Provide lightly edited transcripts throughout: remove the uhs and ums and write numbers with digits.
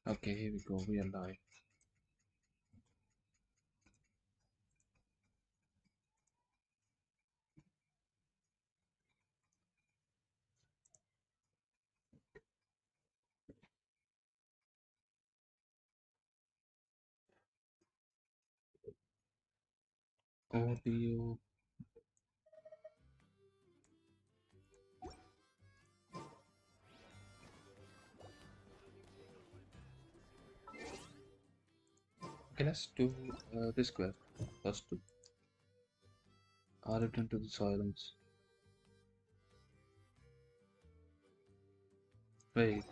Okay, here we go. We are live. Audio. Okay, let's do this quest first. I'll return to the silence. Wait.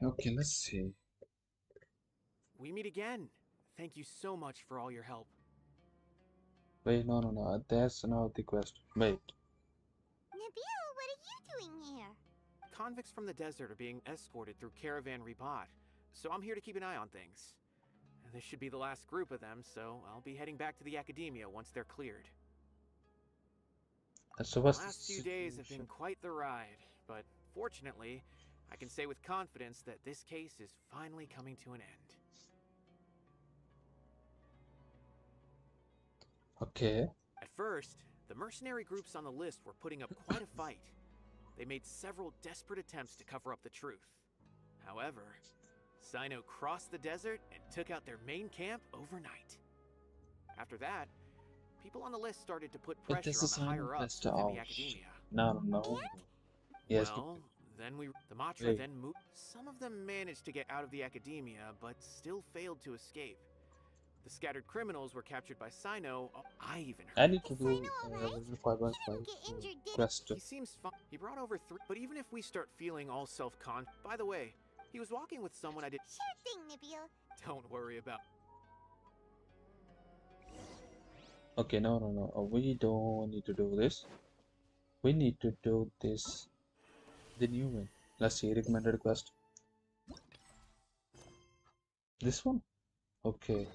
Okay, let's see. We meet again. Thank you so much for all your help. Wait, no. That's not the quest. Wait. Nabil, what are you doing here? Convicts from the desert are being escorted through Caravan Ribat, so I'm here to keep an eye on things. This should be the last group of them, so I'll be heading back to the academia once they're cleared. So The what's the last few days have been situation? quite the ride, but fortunately, I can say with confidence that this case is finally coming to an end. Okay. At first, the mercenary groups on the list were putting up quite a fight. They made several desperate attempts to cover up the truth. However, Sino crossed the desert and took out their main camp overnight. After that, people on the list started to put It is pressure a on the sign of higher-ups best. within Oh, the academia. no. And? Yes, but Well, the Matra wait. then moved. Some of them managed to get out of the academia, but still failed to escape. The scattered criminals were captured by Sino. I even I heard. need to Is do Sino alright? level He 5.5 didn't get injured, did he? quest. He seems fine. He brought over 3. But even if we start feeling all self-conscious. By the way, he was walking with someone I did. Sure thing, Nabil. Don't worry about. Okay, no. We don't need to do this. We need to do this. The new one. Let's see. Recommended quest. This one. Okay.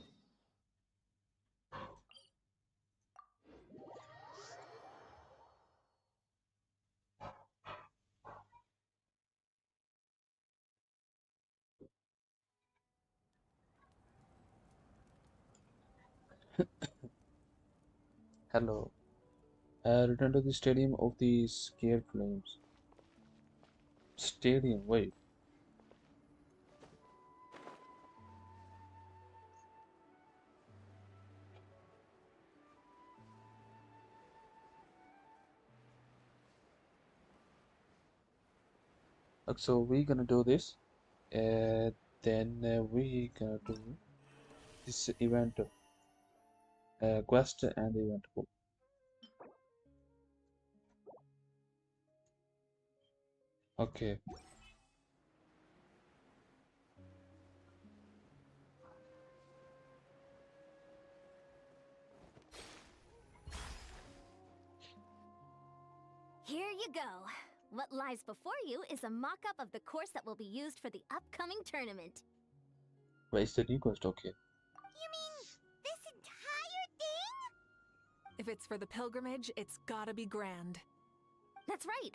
Hello. Return to the stadium of the scared flames. Stadium. Wait. So we're gonna do this. Then we gonna do this event quest and the event book. Okay. Here you go. What lies before you is a mock-up of the course that will be used for the upcoming tournament. Wait, it's the new quest. Okay. You mean this entire thing? If it's for the pilgrimage, it's gotta be grand. That's right.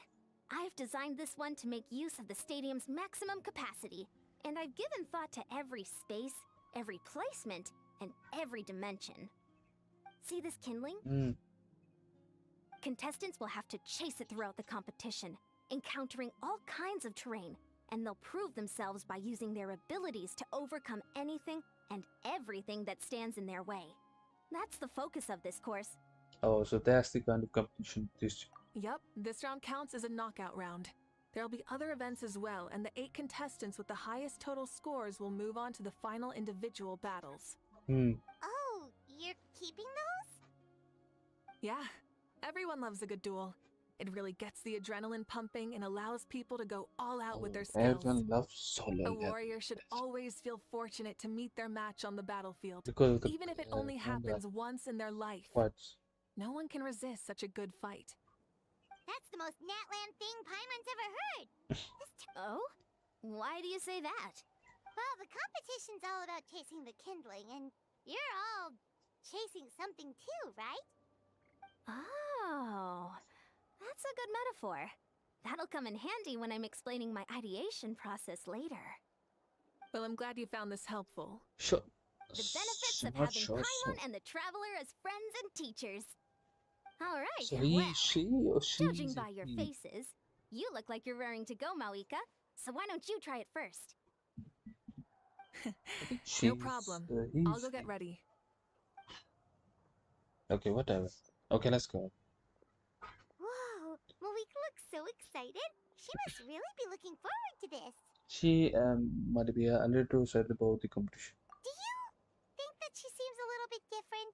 I've designed this one to make use of the stadium's maximum capacity. And I've given thought to every space, every placement, and every dimension. See this kindling? Hmm. Contestants will have to chase it throughout the competition, encountering all kinds of terrain, and they'll prove themselves by using their abilities to overcome anything and everything that stands in their way. That's the focus of this course. Oh, so that's the kind of competition this. Yup, this round counts as a knockout round. There'll be other events as well, and the 8 contestants with the highest total scores will move on to the final individual battles. Hmm. Oh, you're keeping those? Yeah, everyone loves a good duel. It really gets the adrenaline pumping and allows people to go all out with Oh, their skills. everyone loves solo A level warrior should always feel fortunate to meet their match on the battlefield, because of the even if it only happens once in their life. parts. No one can resist such a good fight. That's the most Natland thing Paimon's ever heard. Oh? Why do you say that? Well, the competition's all about chasing the kindling, and you're all chasing something too, right? Oh, that's a good metaphor. That'll come in handy when I'm explaining my ideation process later. Well, I'm glad you found this helpful. Sure. The benefits of Not having sure, Paimon so. and the Traveler as friends and teachers. All right, So he, well, she, or she? judging by your faces, you look like you're raring to go, Mawika. So why don't you try it first? No problem. I'll go get ready. Okay, whatever. Okay, let's go. Whoa, Mawika looks so excited. She must really be looking forward to this. She might be a little sad about the competition. Do you think that she seems a little bit different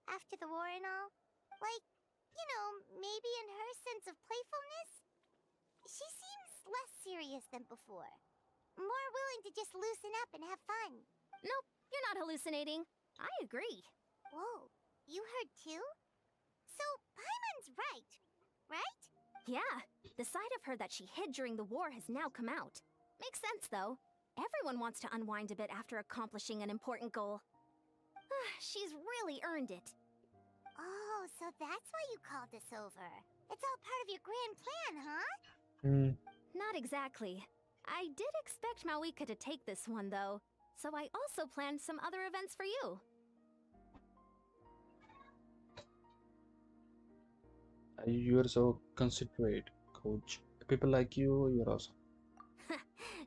after the war and all? Like, you know, maybe in her sense of playfulness? She seems less serious than before. More willing to just loosen up and have fun. Nope, you're not hallucinating. I agree. Whoa, you heard too? So, Paimon's right? Yeah, the side of her that she hid during the war has now come out. Makes sense, though. Everyone wants to unwind a bit after accomplishing an important goal. She's really earned it. Oh, so that's why you called this over. It's all part of your grand plan, huh? Not exactly. I did expect Mawika to take this one, though, so I also planned some other events for you. You're so considerate, coach. People like you, you're awesome.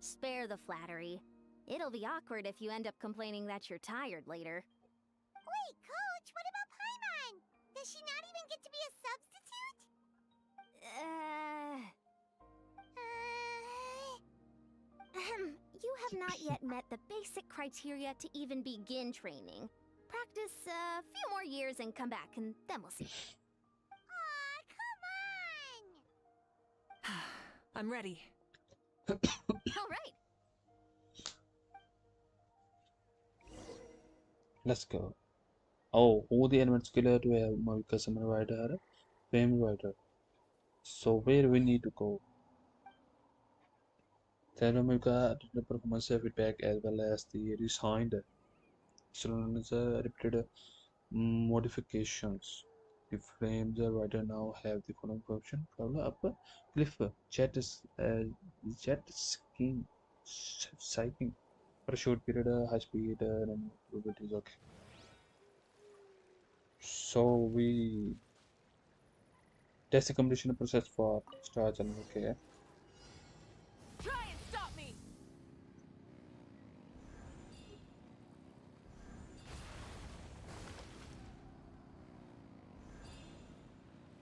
Spare the flattery. It'll be awkward if you end up complaining that you're tired later. Wait, Coach, what about Paimon? Does she not even get to be a substitute? You have not yet met the basic criteria to even begin training. Practice a few more years and come back, and then we'll see. Aw, come on! I'm ready. All right. Let's go. Oh, all the elements killer to have Mavika Summer Rider, Fame Rider. So where we need to go? Tell Mavika the performance feedback as well as the resigned. So known as repeated modifications. The frames rider now have the following function: travel up cliff, jet skiing, cycling for a short period, high speed and probabilities. Okay. So we test the completion process for star challenge. Okay. Try and stop me!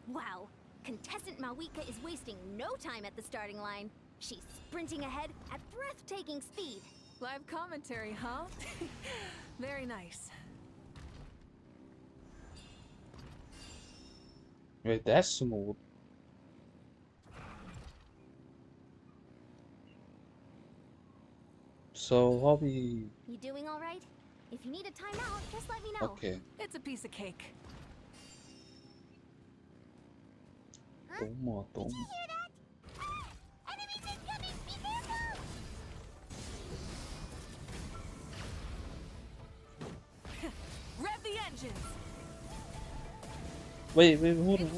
Wow, contestant Mawika is wasting no time at the starting line. She's sprinting ahead at breathtaking speed. Live commentary, huh? Very nice. Wait, that's smooth. So how we? You doing all right? If you need a timeout, just let me know. Okay. It's a piece of cake. Huh? Toma, Did you toma. hear that? Ah! Enemies incoming! Be careful! Rev the engines! Wait, hold on.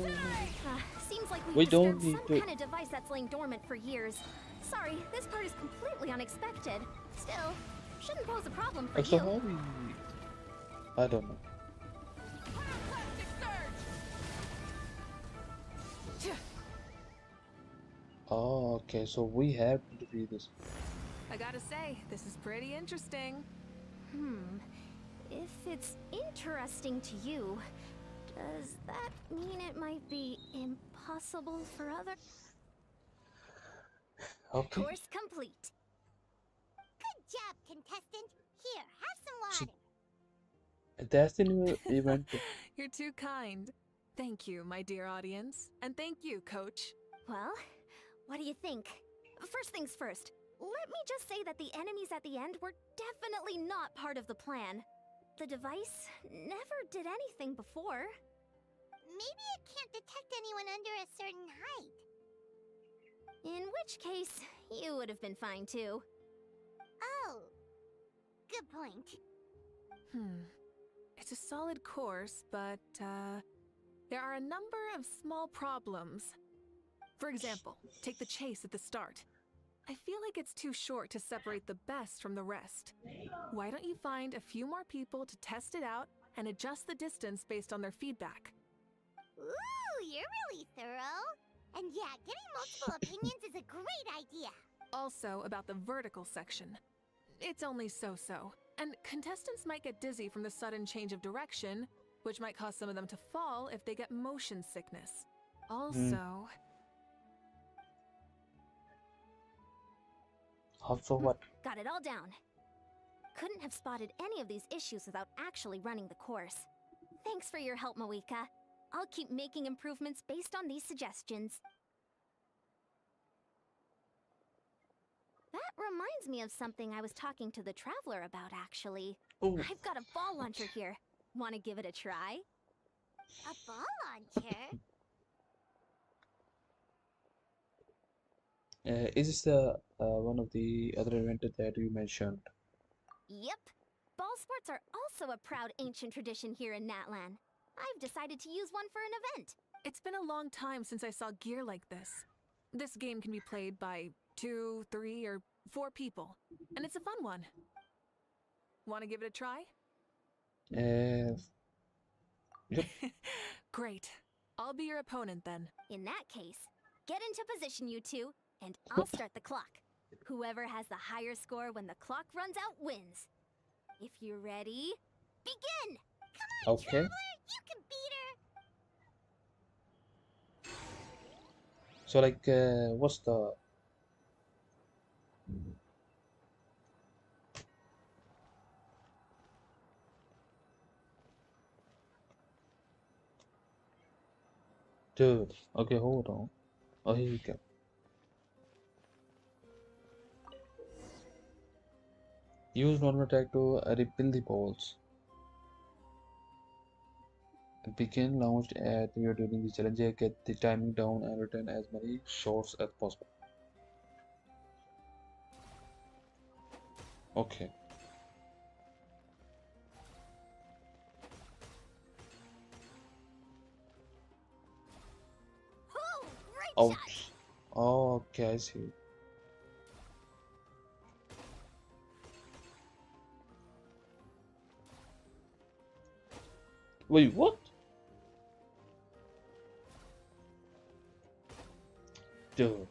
Seems like We we've don't disturbed need some to- kind of device that's lain dormant for years. Sorry, this part is completely unexpected. Still, shouldn't pose a problem for So you. how we? I don't know. Plastic surge! Oh, okay. So we have to defeat this. I gotta say, this is pretty interesting. If it's interesting to you, does that mean it might be impossible for others? Okay. Course complete. Good job, contestant. Here, have some water. That's the new event. You're too kind. Thank you, my dear audience. And thank you, Coach. Well, what do you think? First things first, let me just say that the enemies at the end were definitely not part of the plan. The device never did anything before. Maybe it can't detect anyone under a certain height. In which case, you would have been fine too. Oh, good point. It's a solid course, but, there are a number of small problems. For example, take the chase at the start. I feel like it's too short to separate the best from the rest. Why don't you find a few more people to test it out and adjust the distance based on their feedback? Ooh, you're really thorough. And yeah, getting multiple opinions is a great idea. Also, about the vertical section. It's only so-so, and contestants might get dizzy from the sudden change of direction, which might cause some of them to fall if they get motion sickness. Also... Also what? Got it all down. Couldn't have spotted any of these issues without actually running the course. Thanks for your help, Moika. I'll keep making improvements based on these suggestions. That reminds me of something I was talking to the Traveler about, actually. Oh, I've got a ball launcher here. Want to give it a try? A ball launcher? is this the one of the other event that you mentioned? Yep. Ball sports are also a proud ancient tradition here in Natlan. I've decided to use one for an event. It's been a long time since I saw gear like this. This game can be played by 2, 3, or 4 people, and it's a fun one. Want to give it a try? Yep. Great. I'll be your opponent then. In that case, get into position, you two, and I'll start the clock. Whoever has the higher score when the clock runs out wins. If you're ready, begin! Okay. Traveler, you can beat her! So like, what's the? Dude. Okay, hold on. Oh, here you go. Use normal attack to repel the balls. Begin launched at you during the challenge. Get the timing down and return as many shots as possible. Okay. Oh, great Oh. shot! Okay, I see. Wait, what? Dude.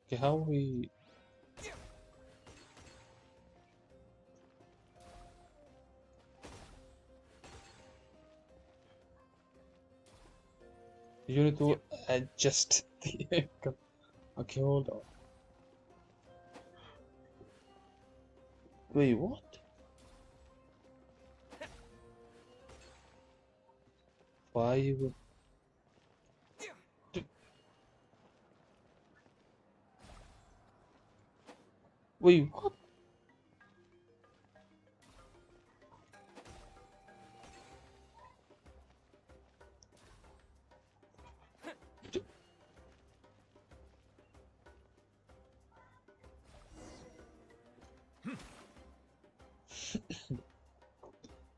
Okay, how we? You need to adjust the angle. Okay, hold on. Wait, what? Why would? Wait, what?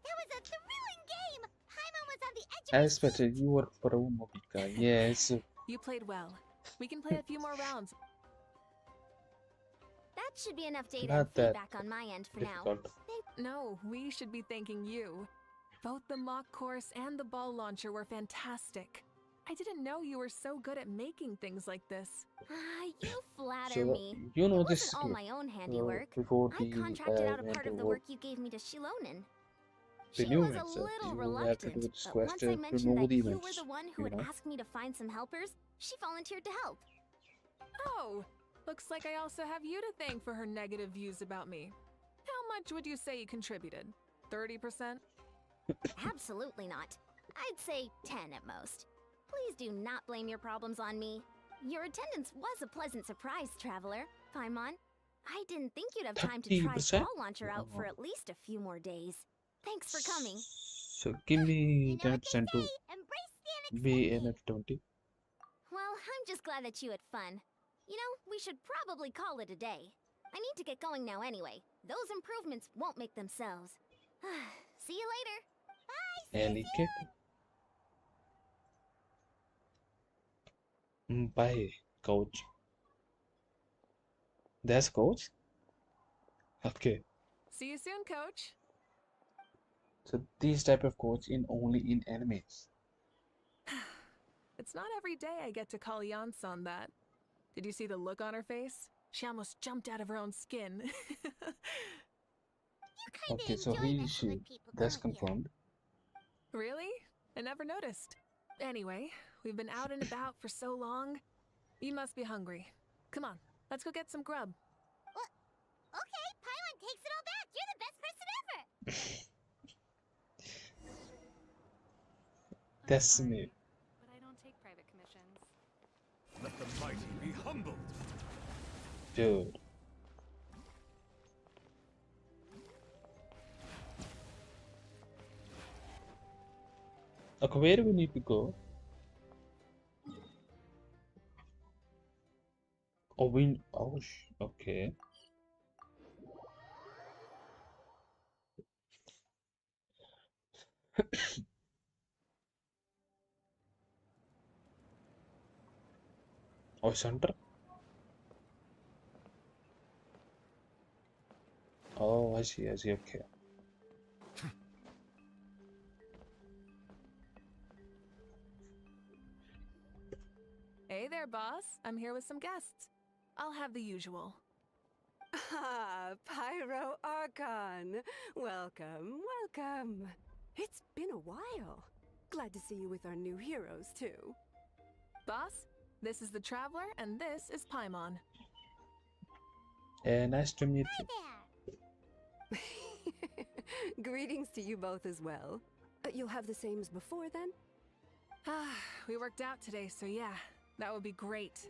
That was a thrilling game! Paimon was on the edge of I his seat. expected you were pro, Mobika. Yes. You played well. We can play a few more rounds. That should be enough data and Not that feedback on my end for now. difficult. No, we should be thanking you. Both the mock course and the ball launcher were fantastic. I didn't know you were so good at making things like this. You flatter So me. you know It this wasn't all my own so handiwork. before I the contracted out a event part of the over work you gave me to Shilonen. the She new was a event, little you have to reluctant, do this but quest once I to mentioned know that the you were events. the one who You would know? ask me to find some helpers, she volunteered to help. Oh, looks like I also have you to thank for her negative views about me. How much would you say you contributed? 30%? Absolutely not. I'd say 10 at most. Please do not blame your problems on me. Your attendance was a pleasant surprise, traveler. Paimon, I didn't think you'd have time to try 30%? Ball Launcher out for at least a few more days. Thanks for coming. So give You me know what they 10% to say, embrace the be unexpected. in at 20. Well, I'm just glad that you had fun. You know, we should probably call it a day. I need to get going now anyway. Those improvements won't make themselves. See you later. Alley kick. Bye, coach. That's coach? Okay. See you soon, coach. So these type of coach in only in animes. It's not every day I get to call Yansan that. Did you see the look on her face? She almost jumped out of her own skin. You kinda Okay, so enjoy he, messing she, with people, that's don't you? confirmed. Really? I never noticed. Anyway, we've been out and about for so long. You must be hungry. Come on, let's go get some grub. Okay, Pylon takes it all back. You're the best person ever. That's me. But I don't take private commissions. Let the mighty be humbled. Dude. Okay, where do we need to go? Oh, okay. Oh, center. Oh, I see, okay. Hey there, boss. I'm here with some guests. I'll have the usual. Ah, Pyro Archon. Welcome, welcome. It's been a while. Glad to see you with our new heroes, too. Boss, this is the Traveler, and this is Paimon. Nice to meet you. There. Greetings to you both as well. You'll have the same as before, then? Ah, we worked out today, so yeah, that would be great. So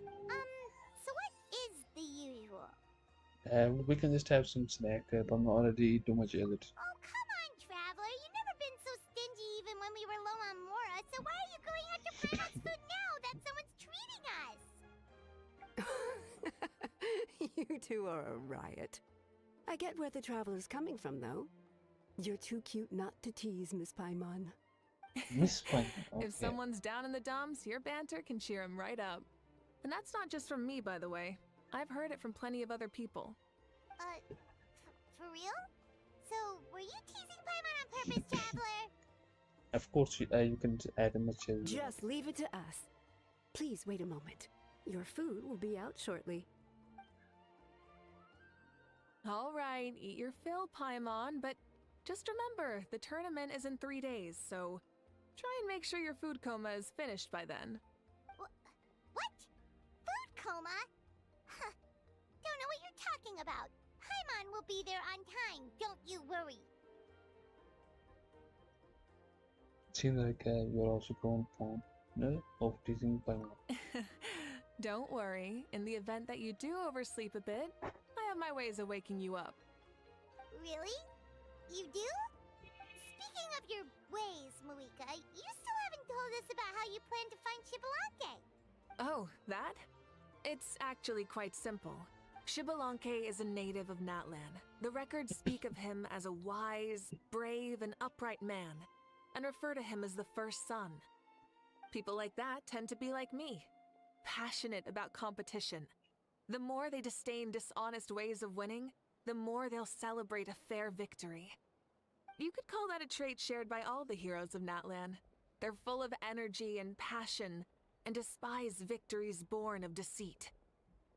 what is the usual? We can just have some snack. I'm not already too much of it. Oh, come on, Traveler. You've never been so stingy even when we were low on Mora, so why are you going after Pylon's food now that someone's treating us? You two are a riot. I get where the Traveler's coming from, though. You're too cute not to tease, Miss Paimon. Miss Fun. Okay. If someone's down in the dumps, your banter can cheer him right up. And that's not just from me, by the way. I've heard it from plenty of other people. For real? So, were you teasing Paimon on purpose, Traveler? Of course, you can add as much as Just leave it to us. Please wait a moment. Your food will be out shortly. All right, eat your fill, Paimon, but just remember, the tournament is in 3 days, so try and make sure your food coma is finished by then. What? Food coma? Huh. Don't know what you're talking about. Paimon will be there on time, don't you worry. Seems like you're also going fond, no, of teasing Paimon. Don't worry, in the event that you do oversleep a bit, I have my ways of waking you up. Really? You do? Speaking of your ways, Marika, you still haven't told us about how you plan to find Shibalanke. Oh, that? It's actually quite simple. Shibalanke is a native of Natlan. The records speak of him as a wise, brave, and upright man, and refer to him as the first son. People like that tend to be like me, passionate about competition. The more they disdain dishonest ways of winning, the more they'll celebrate a fair victory. You could call that a trait shared by all the heroes of Natlan. They're full of energy and passion, and despise victories born of deceit.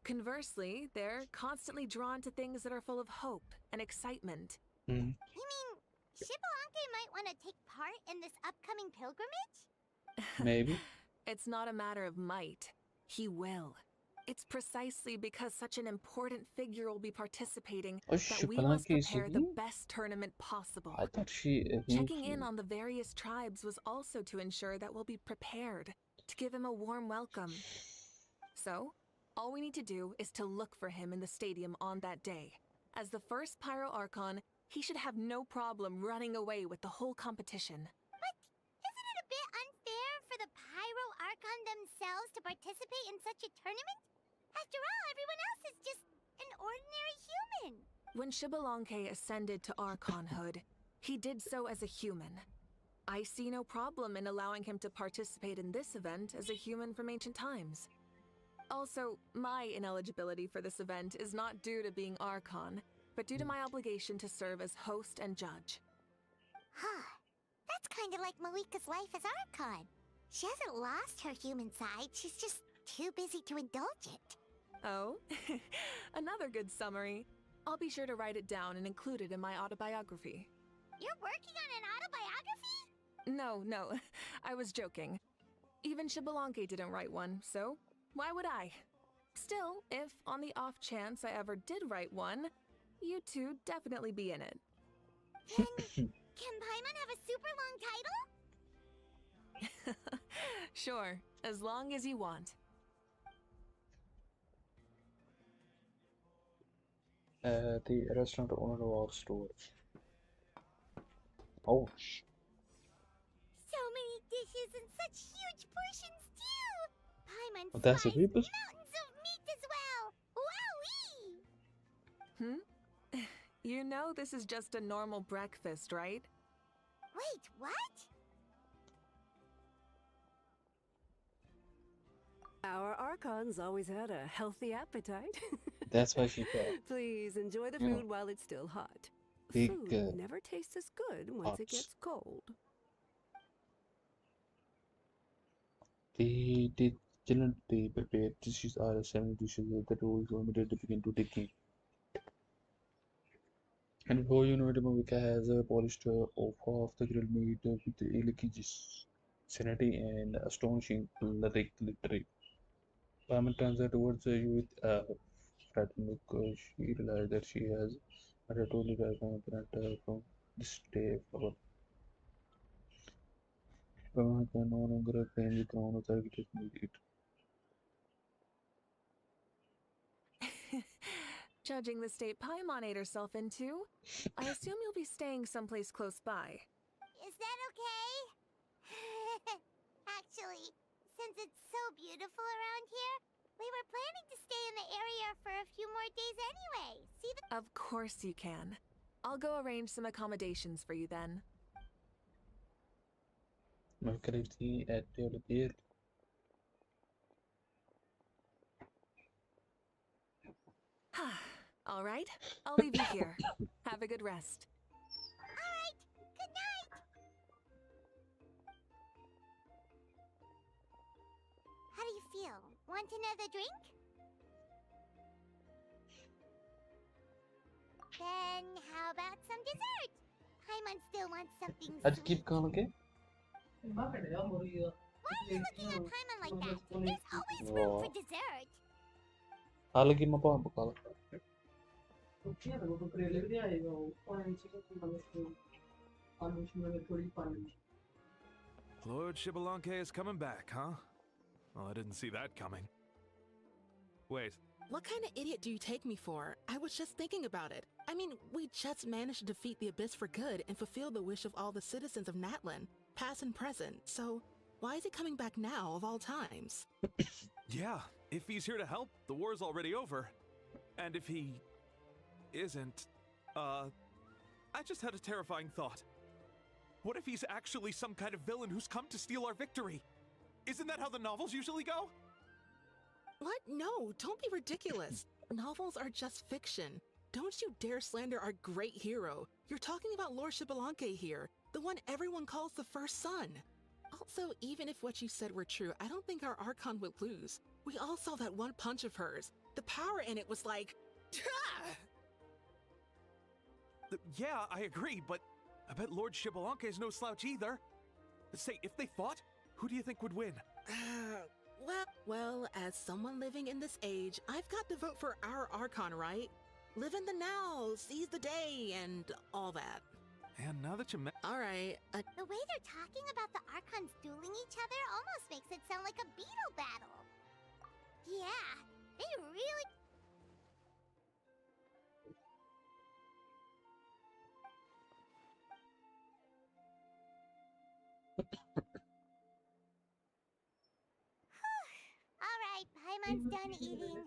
Conversely, they're constantly drawn to things that are full of hope and excitement. You mean Shibalanke might want to take part in this upcoming pilgrimage? Maybe. It's not a matter of might. He will. It's precisely because such an important figure will be participating Oh, that we must Shubhalanki is prepare the singing? best tournament possible. I thought Checking in on the various tribes was also to ensure that we'll be prepared to give him a warm welcome. So, all we need to do is to look for him in the stadium on that day. As the first Pyro Archon, he should have no problem running away with the whole competition. But isn't it a bit unfair for the Pyro Archon themselves to participate in such a tournament? After all, everyone else is just an ordinary human. When Xbalanque ascended to Archonhood, he did so as a human. I see no problem in allowing him to participate in this event as a human from ancient times. Also, my ineligibility for this event is not due to being Archon, but due to my obligation to serve as host and judge. Huh. That's kind of like Malika's life as Archon. She hasn't lost her human side, she's just too busy to indulge it. Oh, another good summary. I'll be sure to write it down and include it in my autobiography. You're working on an autobiography? No, I was joking. Even Xbalanque didn't write one, so why would I? Still, if on the off chance I ever did write one, you two definitely be in it. Then, can Paimon have a super long title? Sure, as long as you want. The restaurant owner of our store. Oh, So many dishes and such huge portions too! Paimon Oh, that's a sliced rebus? mountains of meat as well! Wowee! You know this is just a normal breakfast, right? Wait, what? Our Archons always had a healthy appetite. that's why she fell. Please enjoy the You know, food while it's still hot. big, Food never tastes as good once it pots. gets cold. They did diligently prepare dishes are assembly dishes that rolls immediately begin to taking. And before you know it, Mavika has polished off half the grilled meat with the elegant sanity and astonishing glittery. Payment turns her towards you with a frightened look. She realizes that she has had a totally different from this day forward. Payment can no longer claim the crown of the meat. Judging the state Paimon ate herself into, I assume you'll be staying someplace close by. Is that okay? Actually, since it's so beautiful around here, we were planning to stay in the area for a few more days anyway. See the— Of course you can. I'll go arrange some accommodations for you then. Mavika leaves the at the pier. All right, I'll leave you here. Have a good rest. Alright, good night! How do you feel? Want another drink? Then how about some dessert? Paimon still wants something Hadi sweet. keep calm, okay? Why are you looking at Paimon like that? There's always room for dessert. I'll give him a bomb. Lord Xbalanque is coming back, huh? Well, I didn't see that coming. Wait, What kind of idiot do you take me for? I was just thinking about it. I mean, we just managed to defeat the Abyss for good and fulfill the wish of all the citizens of Natlan, past and present, so why is he coming back now of all times? yeah, if he's here to help, the war's already over. And if he isn't, I just had a terrifying thought. What if he's actually some kind of villain who's come to steal our victory? Isn't that how the novels usually go? What? No, don't be ridiculous. Novels are just fiction. Don't you dare slander our great hero. You're talking about Lord Xbalanque here, the one everyone calls the first son. Also, even if what you said were true, I don't think our Archon would lose. We all saw that one punch of hers. The power in it was like... Yeah, I agree, but I bet Lord Xbalanque is no slouch either. Say, if they fought, who do you think would win? Well, as someone living in this age, I've got to vote for our Archon, right? Live in the now, seize the day, and all that. And now that you All right. The way they're talking about the Archons dueling each other almost makes it sound like a beetle battle. Yeah, they really... All right, Paimon's done eating.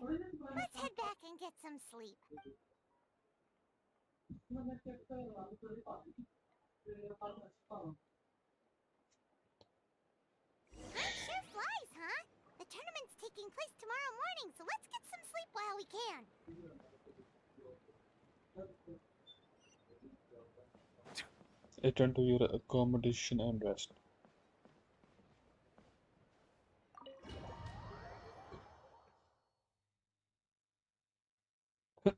Let's head back and get some sleep. Time sure flies, huh? The tournament's taking place tomorrow morning, so let's get some sleep while we can. Return to your accommodation and rest. Hey,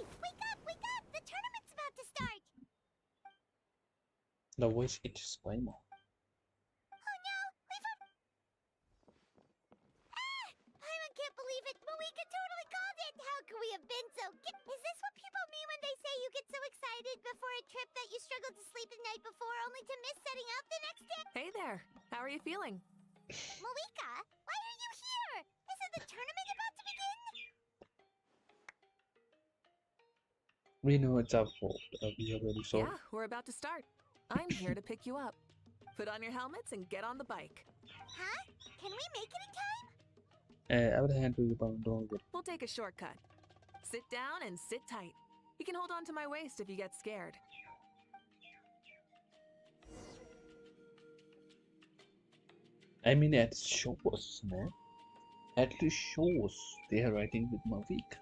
wake up, wake up! The tournament's about to start! The voice it is Paimon. Oh no, Paimon can't believe it, but we could totally called it! How could we have been so... Is this what people mean when they say you get so excited before a trip that you struggle to sleep the night before only to miss setting out the next day? Hey there. How are you feeling? Malika, why are you here? Isn't the tournament about to begin? We know it's our fault. We are very sorry. Yeah, we're about to start. I'm here to pick you up. Put on your helmets and get on the bike. Huh? Can we make it in time? I will hand to you, Paimon. Don't worry. We'll take a shortcut. Sit down and sit tight. You can hold on to my waist if you get scared. I mean, at shows, man. At least shows they are writing with my week.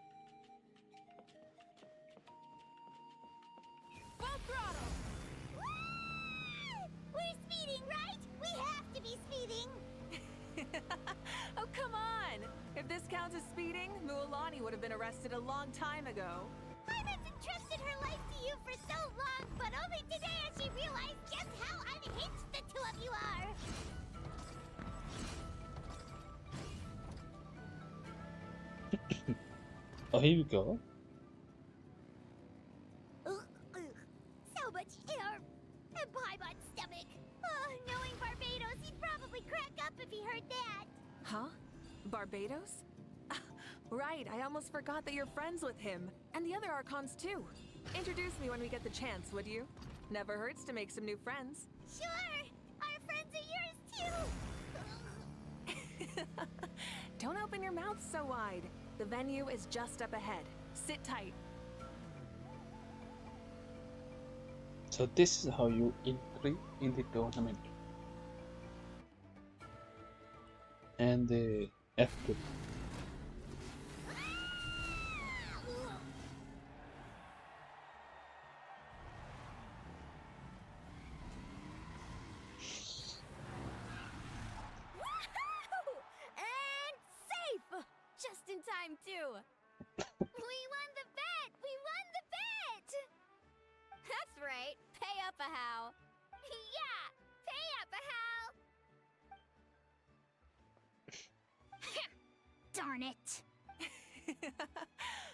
Full throttle! We're speeding, right? We have to be speeding! Oh, come on! If this counts as speeding, Mualani would have been arrested a long time ago. Paimon's entrusted her life to you for so long, but only today has she realized just how unhinged the two of you are! Oh, here we go. So much air! And Paimon's stomach! Knowing Barbados, he'd probably crack up if he heard that! Huh? Barbados? Right, I almost forgot that you're friends with him. And the other Archons too. Introduce me when we get the chance, would you? Never hurts to make some new friends. Sure! Our friends are yours too! Don't open your mouth so wide. The venue is just up ahead. Sit tight. So this is how you entry in the tournament. And the F2. Woohoo! And safe! Just in time, too. We won the bet! We won the bet! That's right. Pay up a how. Yeah! Pay up, Hal! Darn it!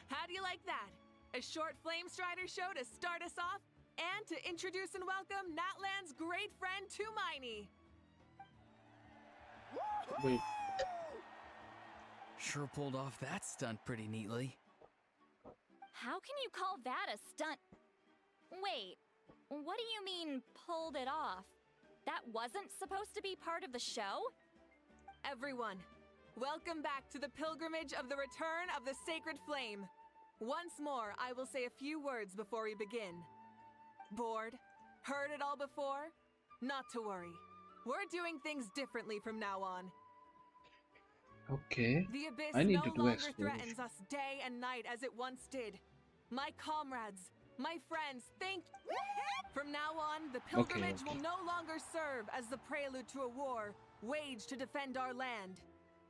How do you like that? A short Flame Strider show to start us off, and to introduce and welcome Natlan's great friend Tumaini. Wait, Sure pulled off that stunt pretty neatly. How can you call that a stunt? Wait, what do you mean, pulled it off? That wasn't supposed to be part of the show? Everyone, welcome back to the pilgrimage of the return of the Sacred Flame. Once more, I will say a few words before we begin. Bored? Heard it all before? Not to worry. We're doing things differently from now on. okay. The abyss I need no to do longer exploration. threatens us day and night as it once did. My comrades, my friends, thank you. From now on, the pilgrimage will no longer serve as the prelude to a war waged to defend our land.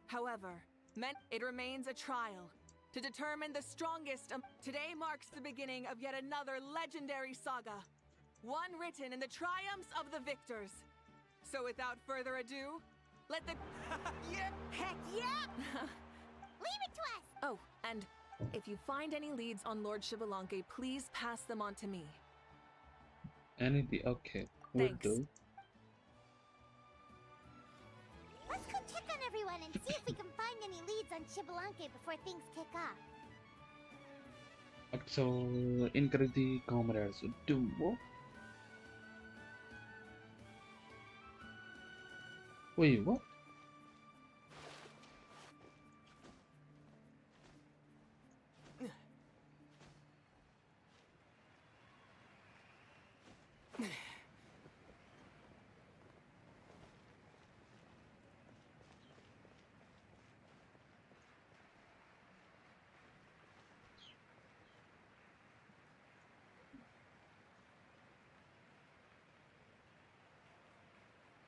However, it remains a trial, to determine the strongest. Today marks the beginning of yet another legendary saga, one written in the triumphs of the victors. So without further ado, let the... Yeah! Heck yeah! Leave it to us! Oh, and if you find any leads on Lord Shibalanke, please pass them on to me. Anything? Okay, will Thanks. do. Let's go check on everyone and see if we can find any leads on Shibalanke before things kick off. Okay, so encourage the comrades to do what? Wait, what?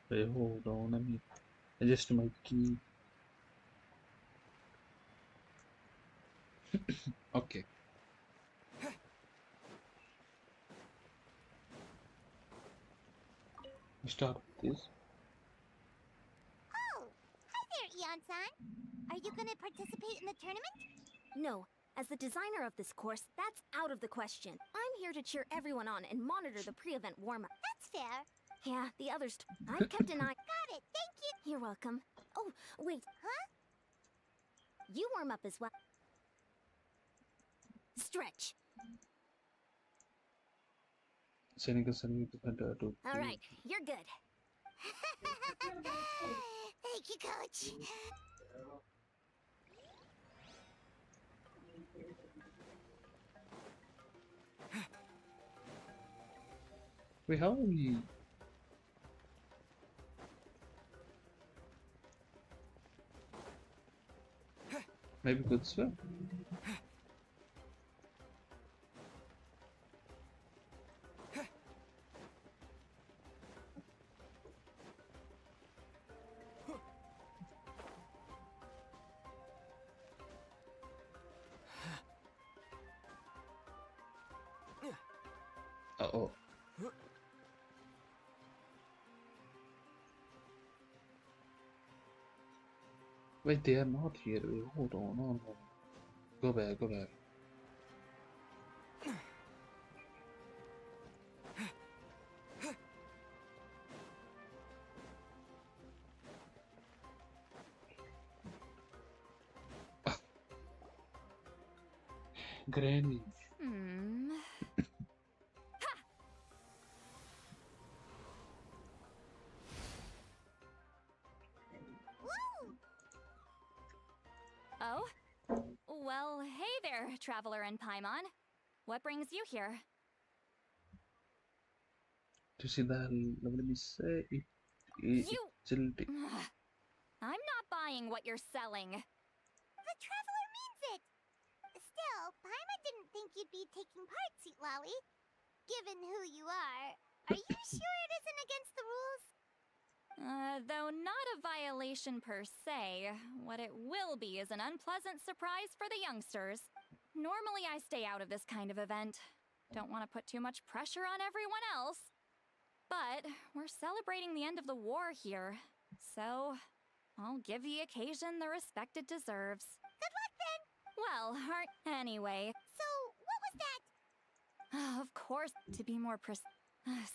Wait, hold on, let me adjust my key. Okay. Start with this. Oh! Hi there, Eon-san! Are you gonna participate in the tournament? No, as the designer of this course, that's out of the question. I'm here to cheer everyone on and monitor the pre-event warm-up. That's fair. Yeah, the others. I've kept an eye. Got it, thank you! You're welcome. Oh, wait. Huh? You warm up as well. Stretch. Sending a 70% to. All right, you're good. Thank you, Coach. Wait, how are we? Maybe good swim. Uh-oh. Wait, they are not here. Wait, hold on, no, no. Go back, go back. Granny. Woo! Oh? Well, hey there, Traveler and Paimon. What brings you here? To see that, let me say it. You- Agility. I'm not buying what you're selling. The Traveler means it! Still, Paimon didn't think you'd be taking part, Sweet Lolly. Given who you are you sure it isn't against the rules? Though not a violation per se, what it will be is an unpleasant surprise for the youngsters. Normally I stay out of this kind of event. Don't want to put too much pressure on everyone else. But we're celebrating the end of the war here, so I'll give the occasion the respect it deserves. Good luck then! Well, anyway. So, what was that? Of course, to be more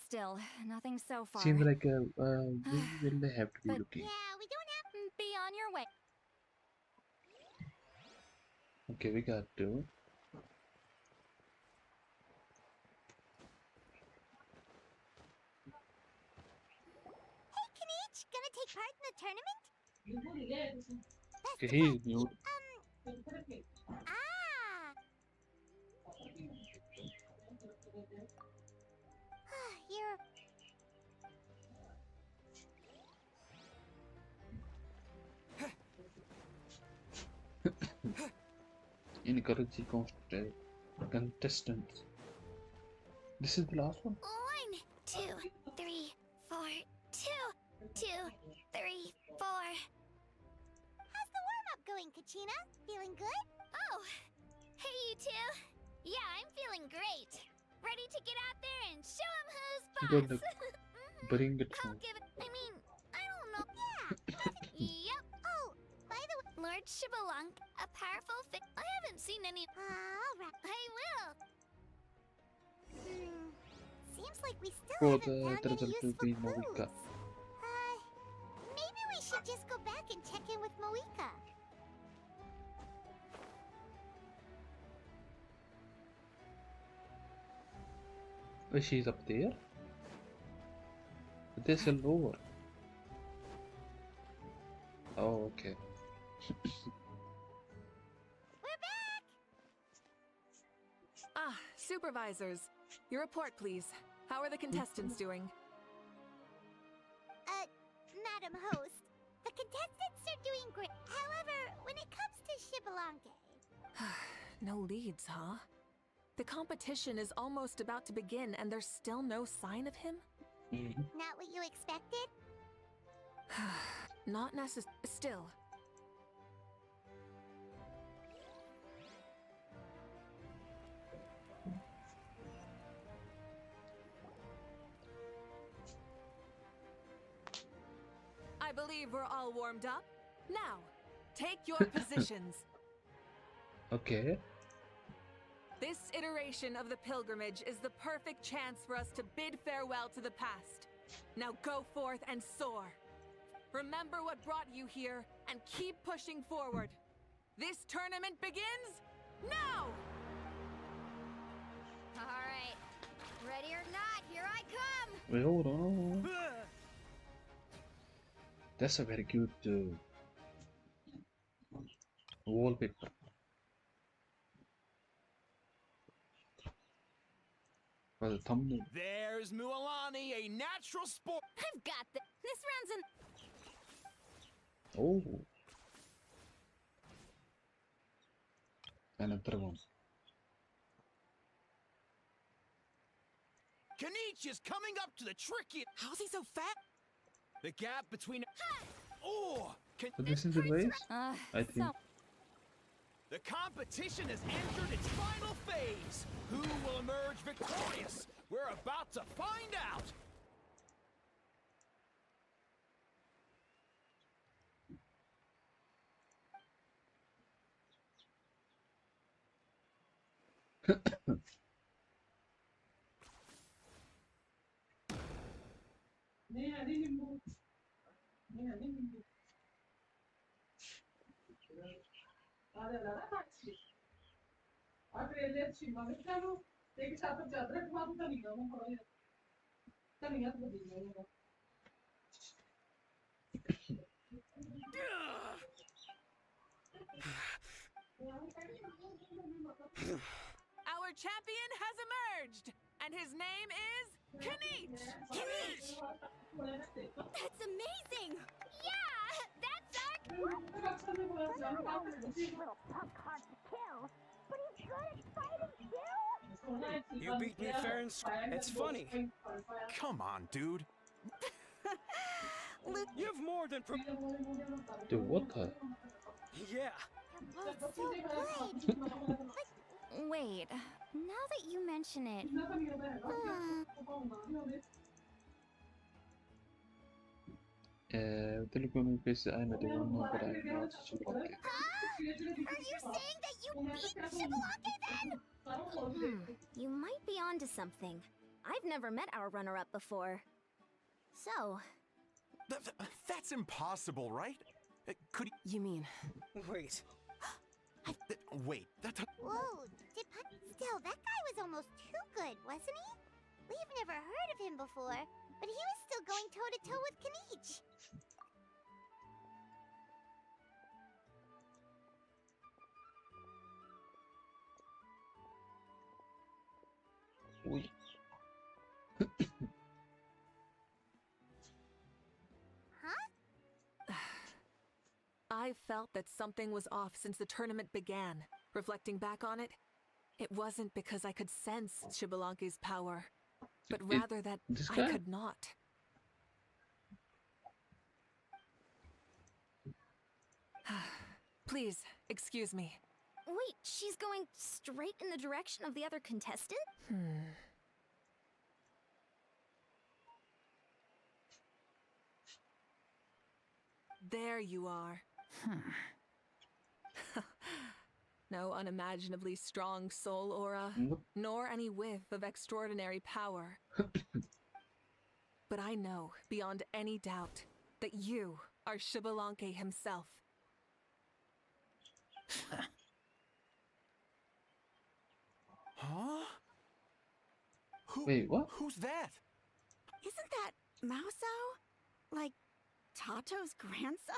still, nothing so far. Seems like we will have to be But- looking. Yeah, we don't have... Be on your way. Okay, we got to. Hey, Kanich, gonna take part in the tournament? Best Okay, of he luck. is mute. Ah! You're... Encourage the contestants. This is the last one? 1, 2, 3, 4, 2, 2, 3, 4. How's the warm-up going, Kachina? Feeling good? Oh, Hey, you two. Yeah, I'm feeling great. Ready to get out there and show 'em who's Good boss. luck. Bring it I'll home. give it. I mean, I don't know. Yeah. Yep. Oh, by the way, Lord Shibalank, a powerful I haven't seen any. All right. I will. Seems like we still For haven't found the any result will useful be clues. Moika. Maybe we should just go back and check in with Moika. Oh, she's up there? This is lower. Oh, okay. Ah, supervisors. Your report, please. How are the contestants doing? Madam Host, the contestants are doing great. However, when it comes to Shibalanke... No leads, huh? The competition is almost about to begin and there's still no sign of him? Not what you expected? Not necessarily. Still. I believe we're all warmed up. Now, take your positions. Okay. This iteration of the pilgrimage is the perfect chance for us to bid farewell to the past. Now go forth and soar. Remember what brought you here and keep pushing forward. This tournament begins now! All right. Ready or not, here I come! Wait, hold on. That's a very cute wallpaper. For the thumbnail. There's Mualani, a natural sport. I've got this. This round's in... Oh. Another one. Kanich is coming up to the tricky. How's he so fat? The gap between. Oh! So this is the race? I think. The competition has entered its final phase. Who will emerge victorious? We're about to find out. Our champion has emerged, and his name is Kanich! Kanich! That's amazing! Yeah! That's our... little punk hard to kill, but he's good at fighting too! You beat me fair and square. It's funny. Come on, dude. You have more than. Dude, what the? Yeah. You're both so good! Wait, now that you mention it, They're going to face the I'm the one, but I'm not Shibalake. Huh? Are you saying that you beat Shibalake then? You might be onto something. I've never met our runner-up before. So, That's impossible, right? Could You mean? wait? Wait. Whoa, still, that guy was almost too good, wasn't he? We've never heard of him before, but he was still going toe-to-toe with Kanich. Oui. I felt that something was off since the tournament began. Reflecting back on it, it wasn't because I could sense Shibalanke's power, but rather that this I guy? could not. Please, excuse me. Wait, she's going straight in the direction of the other contestant? There you are. No unimaginably strong soul aura, Nope. nor any whiff of extraordinary power. But I know, beyond any doubt, that you are Shibalanke himself. Huh? Wait, what? Who's that? Isn't that Mauso? Like, Tato's grandson?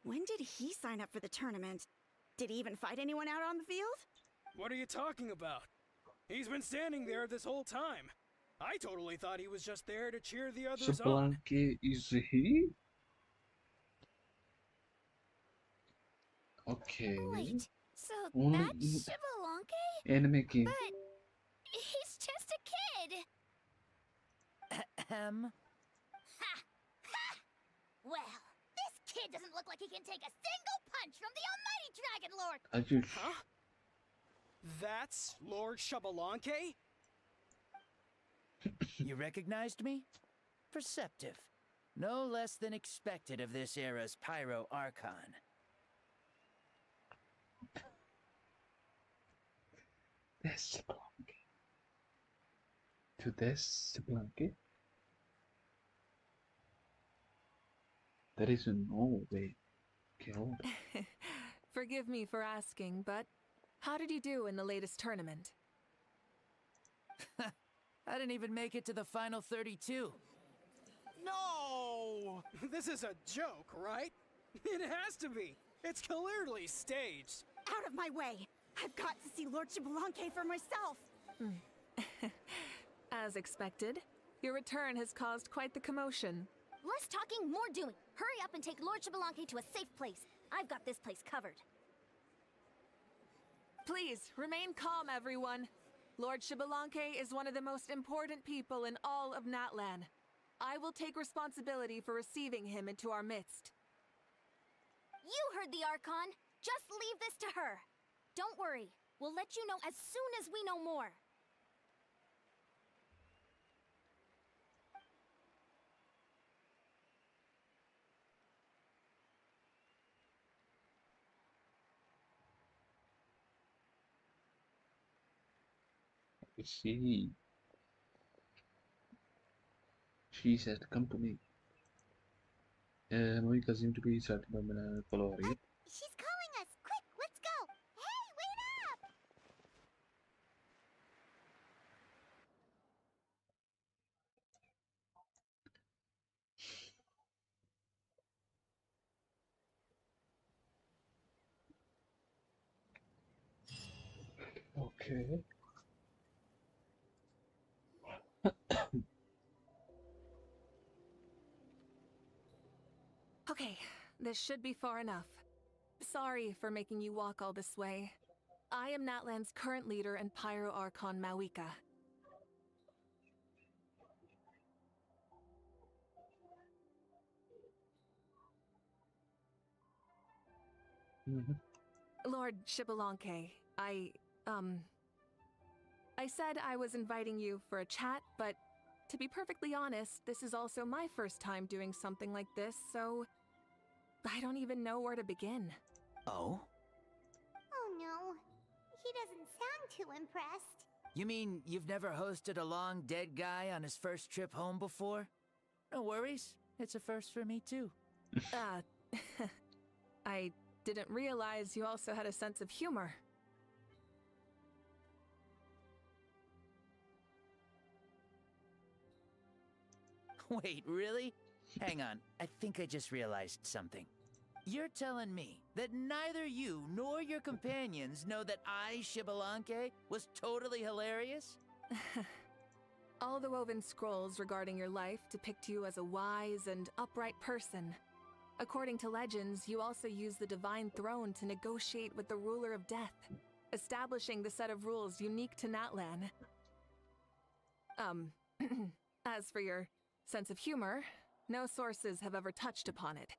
When did he sign up for the tournament? Did he even fight anyone out on the field? What are you talking about? He's been standing there this whole time. I totally thought he was just there to cheer the others on. Shibalanke is he? Okay. Wait, so Only that's in Shibalanke? anime game. But he's just a kid! Ahem. Ha! Ha! Well, this kid doesn't look like he can take a single punch from the almighty Dragon Lord! Are you Huh? That's Lord Shibalanke? You recognized me? Perceptive. No less than expected of this era's Pyro Archon. That's Shibalanke? To this Shibalanke? There is no way. Okay, hold on. Forgive me for asking, but how did you do in the latest tournament? I didn't even make it to the final 32. No! This is a joke, right? It has to be. It's clearly staged. Out of my way! I've got to see Lord Shibalanke for myself! As expected, your return has caused quite the commotion. Less talking, more doing. Hurry up and take Lord Shibalanke to a safe place. I've got this place covered. Please, remain calm, everyone. Lord Shibalanke is one of the most important people in all of Natlan. I will take responsibility for receiving him into our midst. You heard the Archon. Just leave this to her. Don't worry. We'll let you know as soon as we know more. I see. She said, come to me. Moika seemed to be certain by my follower. She's calling us! Quick, let's go! Hey, wait up! Okay. Okay, this should be far enough. Sorry for making you walk all this way. I am Natlan's current leader and Pyro Archon Mawika. Lord Shibalanke, I said I was inviting you for a chat, but to be perfectly honest, this is also my first time doing something like this, so I don't even know where to begin. Oh? Oh no, he doesn't sound too impressed. You mean you've never hosted a long dead guy on his first trip home before? No worries. It's a first for me too. I didn't realize you also had a sense of humor. Wait, really? Hang on, I think I just realized something. You're telling me that neither you nor your companions know that I, Shibalanke, was totally hilarious? All the woven scrolls regarding your life depict you as a wise and upright person. According to legends, you also use the Divine Throne to negotiate with the Ruler of Death, establishing the set of rules unique to Natlan. As for your sense of humor, no sources have ever touched upon it.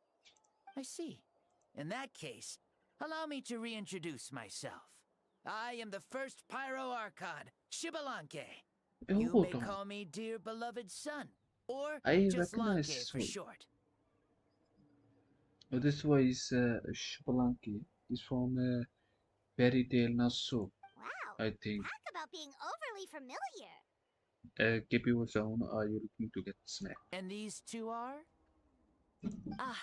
I see. In that case, Allow me to reintroduce myself. I am the first Pyro Archon, Shibalanke. You may tamam. call me dear beloved son, or I just recognize Lanke this for voice. short. This voice, Shpalanki, is from Fairy Tale Nasu, Wow, I think. talk about being overly familiar. Keep your sound. Are you looking to get snack? And these two are? Ah,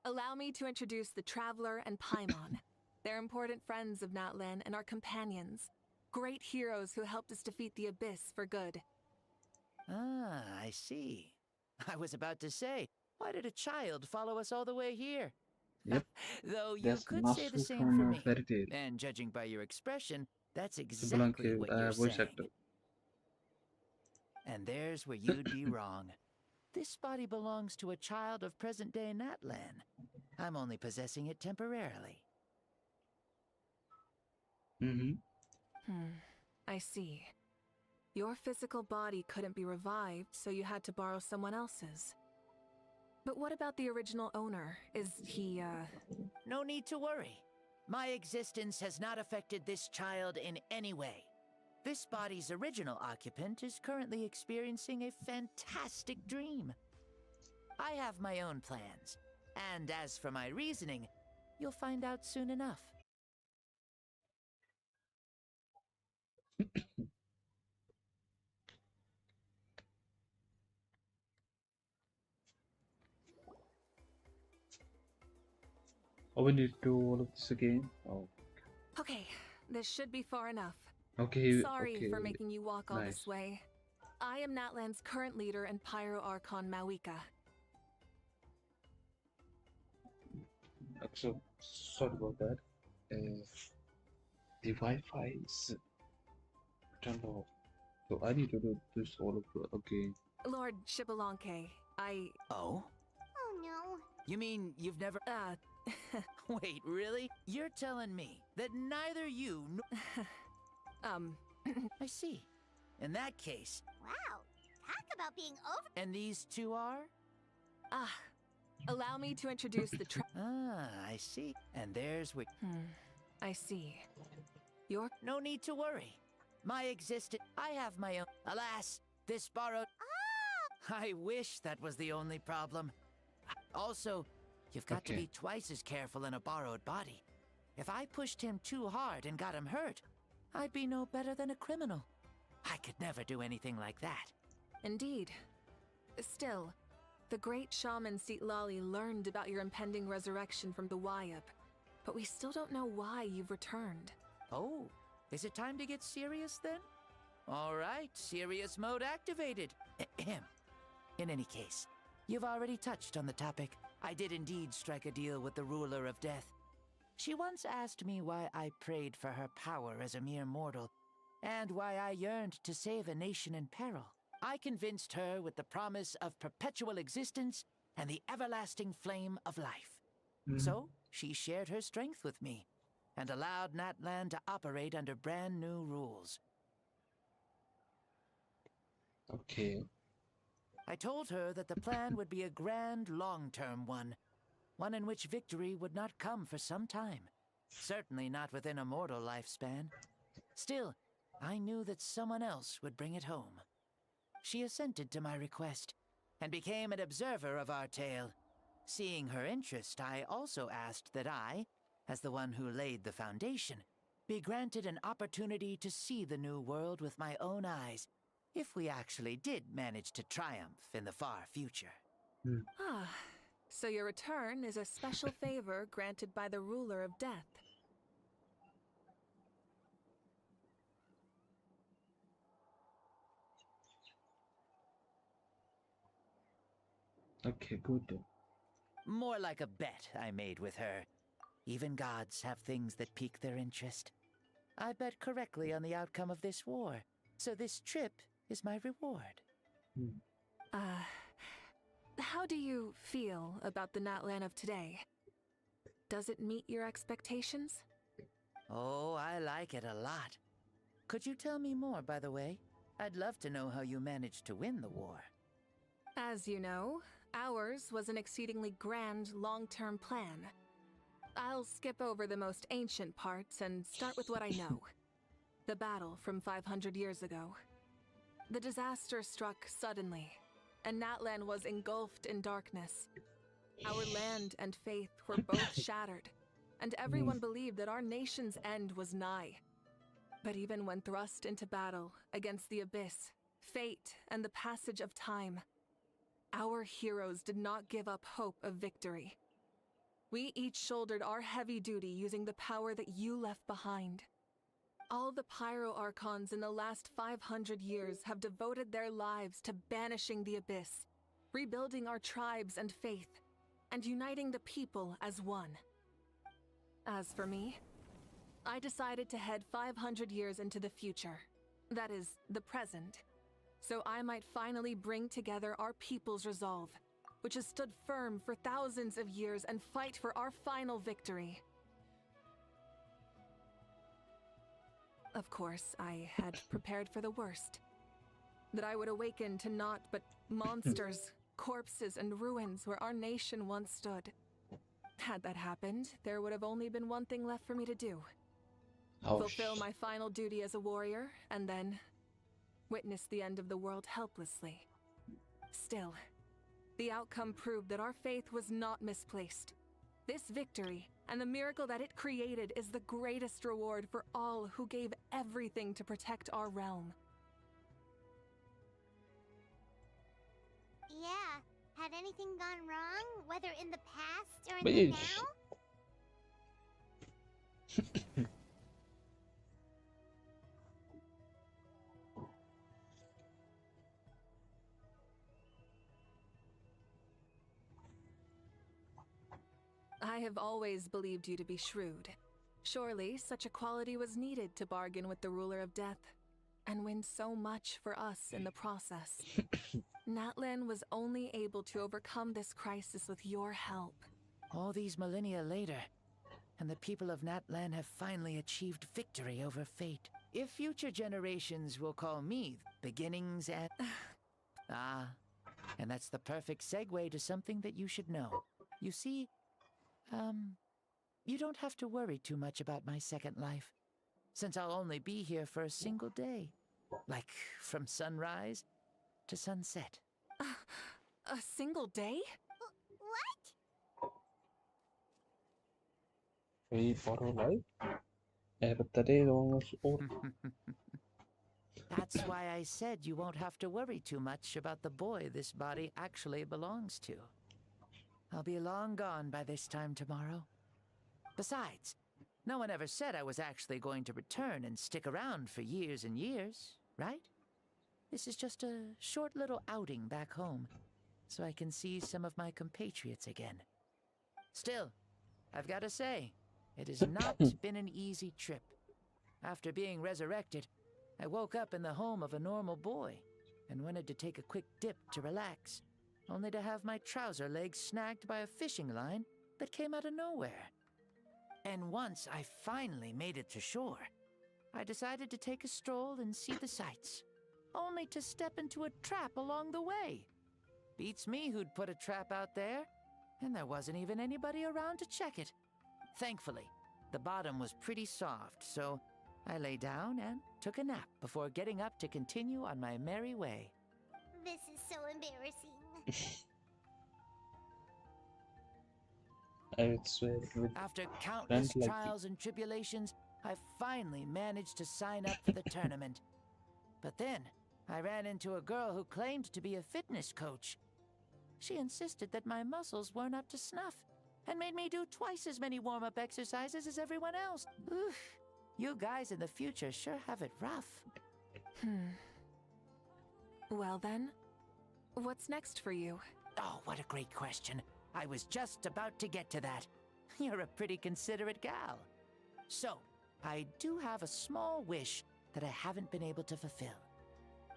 allow me to introduce the Traveler and Paimon. They're important friends of Natlan and our companions. Great heroes who helped us defeat the Abyss for good. Ah, I see. I was about to say, why did a child follow us all the way here? Yep. Though you That's could say the Nasu same for from me. Fairy Tale. And judging by your expression, that's exactly Shpalanki, what you're voice saying. actor. And there's where you'd be wrong. This body belongs to a child of present-day Natlan. I'm only possessing it temporarily. I see. Your physical body couldn't be revived, so you had to borrow someone else's. But what about the original owner? Is he, No need to worry. My existence has not affected this child in any way. This body's original occupant is currently experiencing a fantastic dream. I have my own plans, and as for my reasoning, you'll find out soon enough. Oh, we need to do all of this again? Oh, Okay, this should be far enough. okay. Sorry Okay. for making you walk all Nice. this way. I am Natlan's current leader and Pyro Archon Mawika. So, sorry about that. The Wi-Fi is turned off. So I need to do this all over again. Lord Shibalanke, Oh? Oh no. You mean you've never... Wait, really? You're telling me that neither you I see. In that case... Wow, talk about being over. And these two are? Ah, allow me to introduce the Ah, I see. And there's what... I see. No need to worry. My existence... I have my own... Alas, this borrowed... I wish that was the only problem. Also, you've got to be twice as careful in a borrowed body. If I pushed him too hard and got him hurt, I'd be no better than a criminal. I could never do anything like that. Indeed. Still, the great shaman Seatlali learned about your impending resurrection from the Wayup, but we still don't know why you've returned. Oh, is it time to get serious then? All right, serious mode activated. Ahem. In any case, you've already touched on the topic. I did indeed strike a deal with the ruler of death. She once asked me why I prayed for her power as a mere mortal, and why I yearned to save a nation in peril. I convinced her with the promise of perpetual existence and the everlasting flame of life. So, she shared her strength with me, and allowed Natlan to operate under brand new rules. Okay. I told her that the plan would be a grand, long-term one in which victory would not come for some time. Certainly not within a mortal lifespan. Still, I knew that someone else would bring it home. She assented to my request, and became an observer of our tale. Seeing her interest, I also asked that I, as the one who laid the foundation, be granted an opportunity to see the new world with my own eyes, if we actually did manage to triumph in the far future. Ah, so your return is a special favor granted by the ruler of death. Okay, good. More like a bet I made with her. Even gods have things that pique their interest. I bet correctly on the outcome of this war, so this trip is my reward. How do you feel about the Natlan of today? Does it meet your expectations? Oh, I like it a lot. Could you tell me more, by the way? I'd love to know how you managed to win the war. As you know, ours was an exceedingly grand, long-term plan. I'll skip over the most ancient parts and start with what I know. The battle from 500 years ago. The disaster struck suddenly, and Natlan was engulfed in darkness. Our land and faith were both shattered, and everyone believed that our nation's end was nigh. But even when thrust into battle against the abyss, fate, and the passage of time, our heroes did not give up hope of victory. We each shouldered our heavy duty using the power that you left behind. All the Pyro Archons in the last 500 years have devoted their lives to banishing the abyss, rebuilding our tribes and faith, and uniting the people as one. As for me, I decided to head 500 years into the future, that is, the present, so I might finally bring together our people's resolve, which has stood firm for thousands of years, and fight for our final victory. Of course, I had prepared for the worst. That I would awaken to naught but monsters, corpses, and ruins where our nation once stood. Had that happened, there would have only been one thing left for me to do. Fulfill my final duty as a warrior, and then witness the end of the world helplessly. Still, the outcome proved that our faith was not misplaced. This victory, and the miracle that it created, is the greatest reward for all who gave everything to protect our realm. Yeah. Had anything gone wrong, whether in the past or in But the yeah, now? I have always believed you to be shrewd. Surely, such a quality was needed to bargain with the ruler of death, and win so much for us in the process. Natlan was only able to overcome this crisis with your help. All these millennia later, and the people of Natlan have finally achieved victory over fate. If future generations will call me beginnings and... and that's the perfect segue to something that you should know. You see, you don't have to worry too much about my second life, since I'll only be here for a single day. Like, from sunrise to sunset. A single day? What? Wait for her life? But the day is almost over. That's why I said you won't have to worry too much about the boy this body actually belongs to. I'll be long gone by this time tomorrow. Besides, no one ever said I was actually going to return and stick around for years and years, right? This is just a short little outing back home, so I can see some of my compatriots again. Still, I've got to say, it has not been an easy trip. After being resurrected, I woke up in the home of a normal boy and wanted to take a quick dip to relax, only to have my trouser legs snagged by a fishing line that came out of nowhere. And once I finally made it to shore, I decided to take a stroll and see the sights, only to step into a trap along the way. Beats me who'd put a trap out there, and there wasn't even anybody around to check it. Thankfully, the bottom was pretty soft, so I lay down and took a nap before getting up to continue on my merry way. This is so embarrassing. I would swear with After countless friends like trials and tribulations, I finally managed to sign up for the tournament. But then, I ran into a girl who claimed to be a fitness coach. She insisted that my muscles weren't up to snuff, and made me do twice as many warm-up exercises as everyone else. Oof, you guys in the future sure have it rough. Well then, what's next for you? Oh, what a great question. I was just about to get to that. You're a pretty considerate gal. So, I do have a small wish that I haven't been able to fulfill.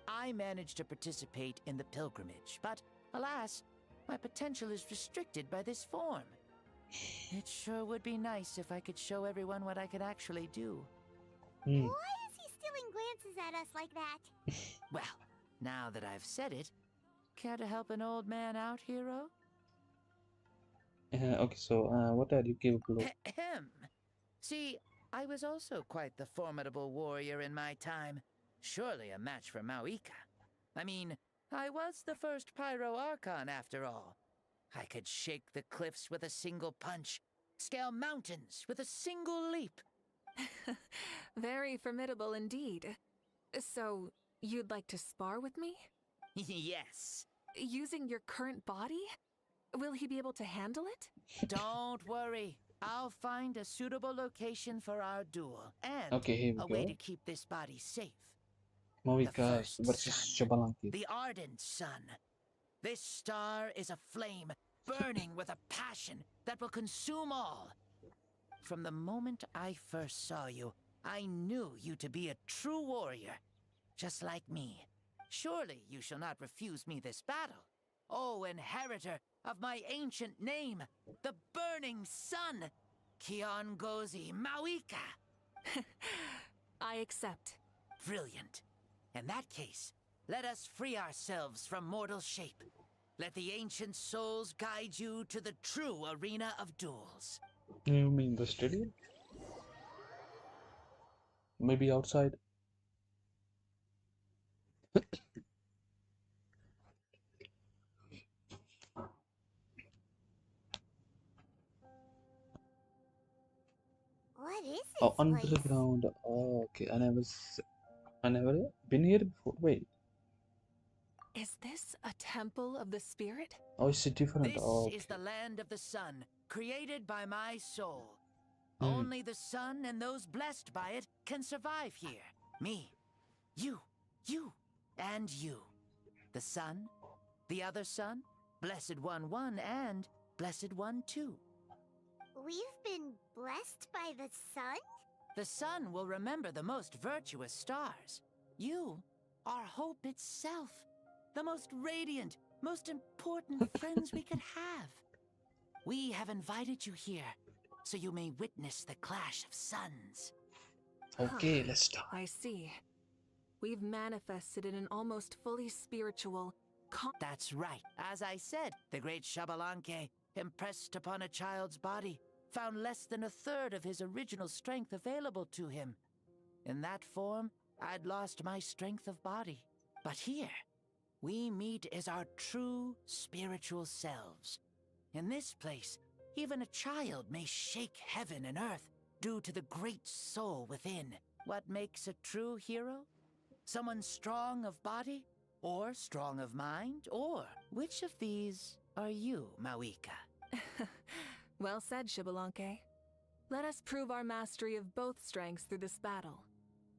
I managed to participate in the pilgrimage, but alas, my potential is restricted by this form. It sure would be nice if I could show everyone what I can actually do. Why is he stealing glances at us like that? Well, now that I've said it, care to help an old man out, hero? Okay, so what are you capable of? Ahem. See, I was also quite the formidable warrior in my time. Surely a match for Mauika. I mean, I was the first Pyro Archon after all. I could shake the cliffs with a single punch, scale mountains with a single leap. Very formidable indeed. So, you'd like to spar with me? Yes. Using your current body? Will he be able to handle it? Don't worry. I'll find a suitable location for our duel and Okay, here we a way go. to keep this body safe. Moika first versus sun. Shabalanki. The ardent sun. This star is a flame, burning with a passion that will consume all. From the moment I first saw you, I knew you to be a true warrior, just like me. Surely you shall not refuse me this battle. O inheritor of my ancient name, the burning sun, Kiongozi Mauika. I accept. Brilliant. In that case, let us free ourselves from mortal shape. Let the ancient souls guide you to the true arena of duels. You mean the stadium? Maybe outside? What is Oh, this place? underground. Oh, okay. I never been here before. Wait. Is this a temple of the spirit? Oh, it's different. This Oh, is the land of the sun, created by my soul. Hmm. Only the sun and those blessed by it can survive here. Me, you, and you. The sun, the other sun, Blessed One 1, and Blessed One 2. We've been blessed by the sun? The sun will remember the most virtuous stars. You are hope itself. The most radiant, most important friends we could have. We have invited you here, so you may witness the clash of suns. Okay, let's start. I see. We've manifested in an almost fully spiritual... That's right. As I said, the great Xbalanque, impressed upon a child's body, found less than a third of his original strength available to him. In that form, I'd lost my strength of body. But here, we meet as our true spiritual selves. In this place, even a child may shake heaven and earth due to the great soul within. What makes a true hero? Someone strong of body? Or strong of mind? Or which of these are you, Mauika? Well said, Xbalanque. Let us prove our mastery of both strengths through this battle.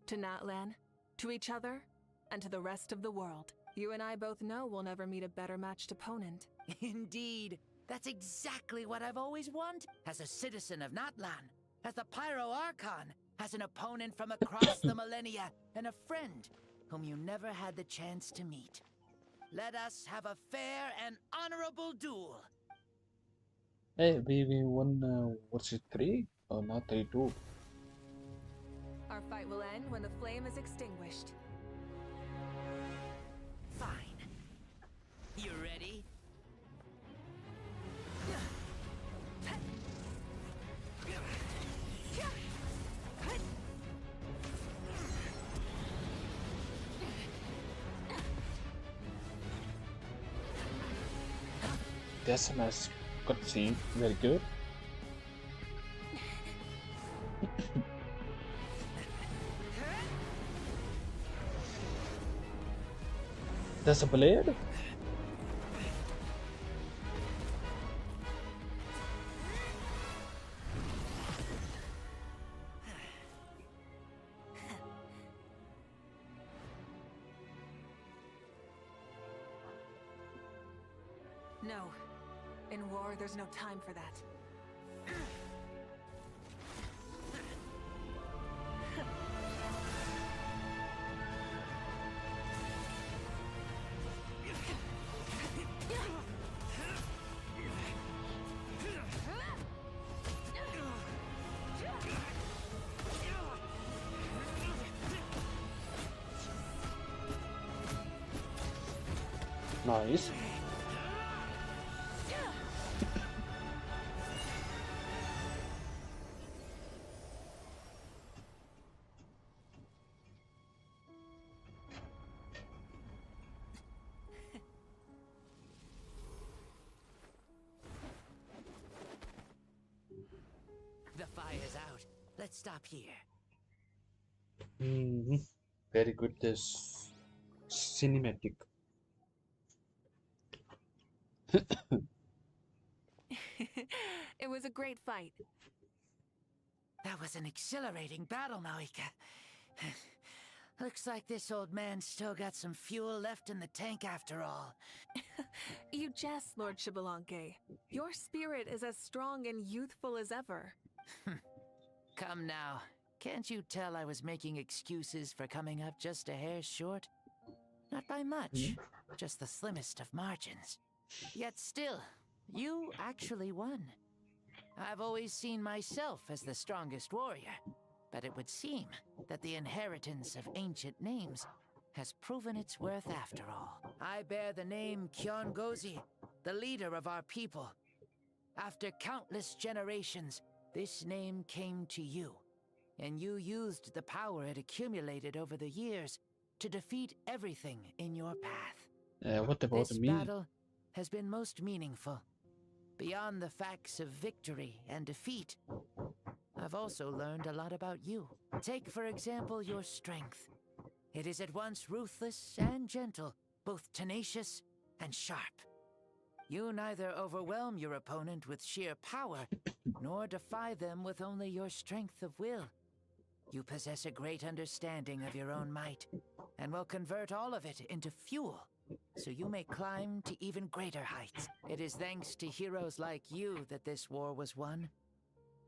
To Natlan, to each other, and to the rest of the world. You and I both know we'll never meet a better matched opponent. Indeed. That's exactly what I've always wanted. As a citizen of Natlan, as the Pyro Archon, as an opponent from across the millennia, and a friend whom you never had the chance to meet. Let us have a fair and honorable duel. Hey, we won versus 3? Oh, not 3-2. Our fight will end when the flame is extinguished. Fine. You ready? That's a nice cutscene. Very good. That's a blade? No. In war, there's no time for that. Nice. stop here. Very good. This cinematic. It was a great fight. That was an exhilarating battle, Maika. Looks like this old man's still got some fuel left in the tank after all. You jest, Lord Shibalanke. Your spirit is as strong and youthful as ever. Come now. Can't you tell I was making excuses for coming up just a hair short? Not by much, just the slimmest of margins. Yet still, you actually won. I've always seen myself as the strongest warrior, but it would seem that the inheritance of ancient names has proven its worth after all. I bear the name Kiongozi, the leader of our people. After countless generations, this name came to you, and you used the power it accumulated over the years to defeat everything in your path. What about This me? battle has been most meaningful. Beyond the facts of victory and defeat, I've also learned a lot about you. Take, for example, your strength. It is at once ruthless and gentle, both tenacious and sharp. You neither overwhelm your opponent with sheer power, nor defy them with only your strength of will. You possess a great understanding of your own might, and will convert all of it into fuel, so you may climb to even greater heights. It is thanks to heroes like you that this war was won.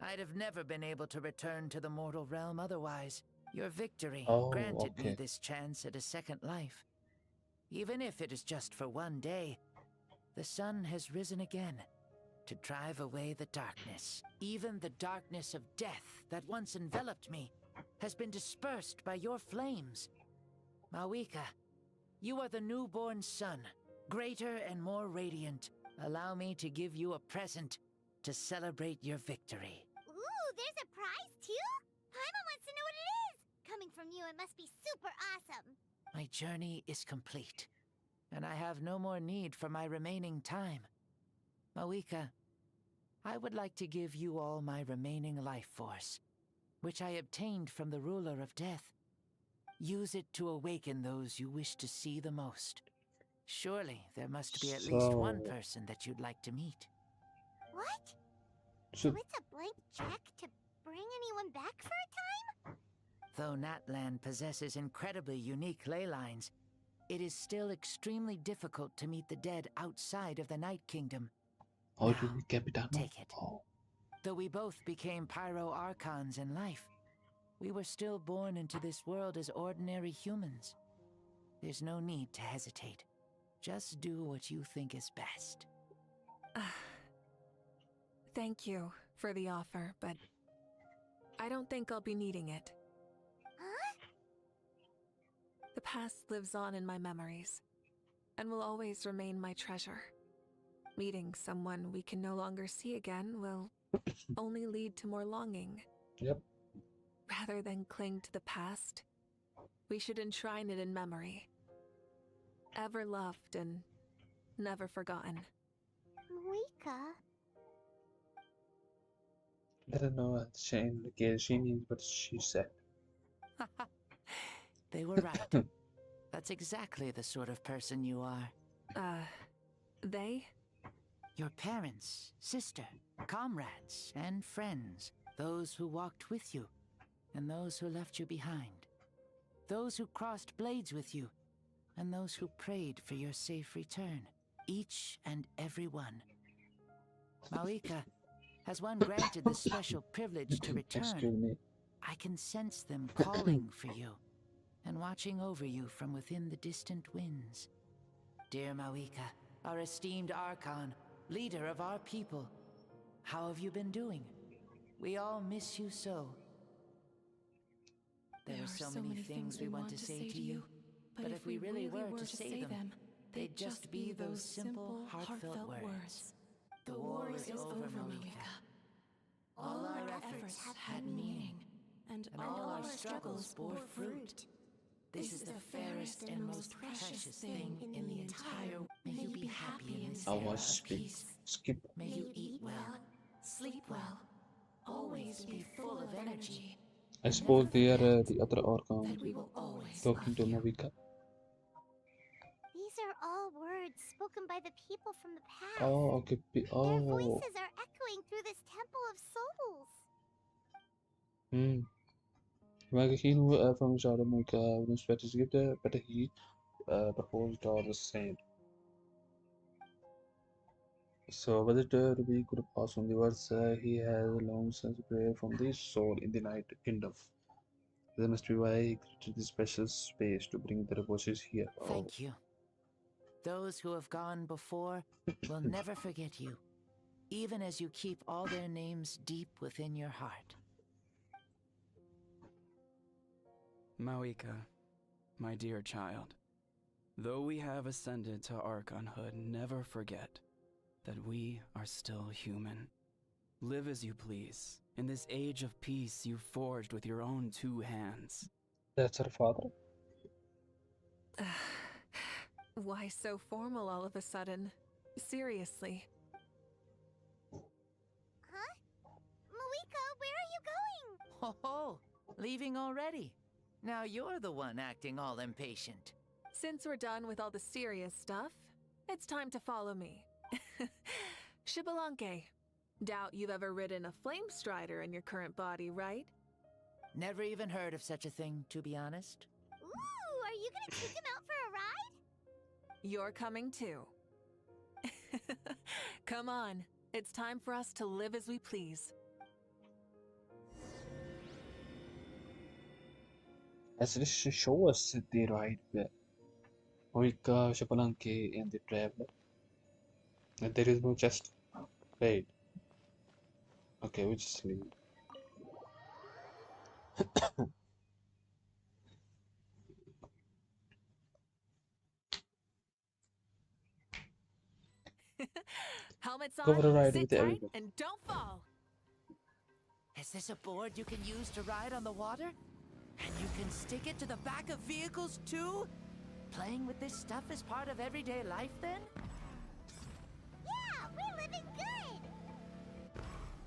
I'd have never been able to return to the mortal realm otherwise. Your victory granted me this chance at a second life. Even if it is just for one day, the sun has risen again to drive away the darkness. Even the darkness of death that once enveloped me has been dispersed by your flames. Mawika, you are the newborn sun, greater and more radiant. Allow me to give you a present to celebrate your victory. Ooh, there's a prize too? Paimon wants to know what it is! Coming from you, it must be super awesome! My journey is complete, and I have no more need for my remaining time. Mawika, I would like to give you all my remaining life force, which I obtained from the ruler of death. Use it to awaken those you wish to see the most. Surely there must be at least one person that you'd like to meet. What? So it's a blank check to bring anyone back for a time? Though Natlan possesses incredibly unique ley lines, it is still extremely difficult to meet the dead outside of the Night Kingdom. how do we Capitano? Take it. Though we both became Pyro Archons in life, we were still born into this world as ordinary humans. There's no need to hesitate. Just do what you think is best. Thank you for the offer, but I don't think I'll be needing it. Huh? The past lives on in my memories, and will always remain my treasure. Meeting someone we can no longer see again will only lead to more longing. Yep. Rather than cling to the past, we should enshrine it in memory. Ever loved and never forgotten. Marika? I don't know what she means, but she said. They were right. That's exactly the sort of person you are. They? Your parents, sister, comrades, and friends. Those who walked with you, and those who left you behind. Those who crossed blades with you, and those who prayed for your safe return. Each and every one. Mawika, has one granted the special privilege to Excuse return, me. I can sense them calling for you, and watching over you from within the distant winds. Dear Mawika, our esteemed Archon, leader of our people, how have you been doing? We all miss you so. There are so many things we want to say to you, but if we really were to say them, they'd just be those simple, heartfelt words. The war is over, Mawika. All our efforts had meaning, and all our struggles bore fruit. This is the fairest and most precious thing in the entire. May you be happy in this I era was of peace. skip. May you eat well, sleep well, always be full of energy. I suppose they are the other Archons That we will always talking to love you. Mavika. These are all words spoken by the people from the past. Oh, okay. Their Oh, voices are echoing through this temple of souls. maar geen van zouden maken een specie Egypte, but he proposed all the same. So was it to be could pass on the words he has long since prayed from the soul in the night kingdom. That must be why he created this special space to bring their voices here. Oh. Thank you. Those who have gone before will never forget you, even as you keep all their names deep within your heart. Mawika, my dear child, though we have ascended to Archonhood, never forget that we are still human. Live as you please, in this age of peace you forged with your own 2 hands. That's her father. Why so formal all of a sudden? Seriously. Huh? Mawika, where are you going? Ho ho! Leaving already? Now you're the one acting all impatient. Since we're done with all the serious stuff, it's time to follow me. Shibalanke. Doubt you've ever ridden a flame strider in your current body, right? Never even heard of such a thing, to be honest. Ooh, are you gonna take him out for a ride? You're coming too. Come on, it's time for us to live as we please. As this show us the ride where Mavika, Shapalanke, and the traveler. And there is no chest. Wait. Okay, we just leave. Helmets Go on, for a ride sit with tight, everybody. and don't fall. Is this a board you can use to ride on the water? And you can stick it to the back of vehicles too? Playing with this stuff is part of everyday life then? Yeah, we're living good.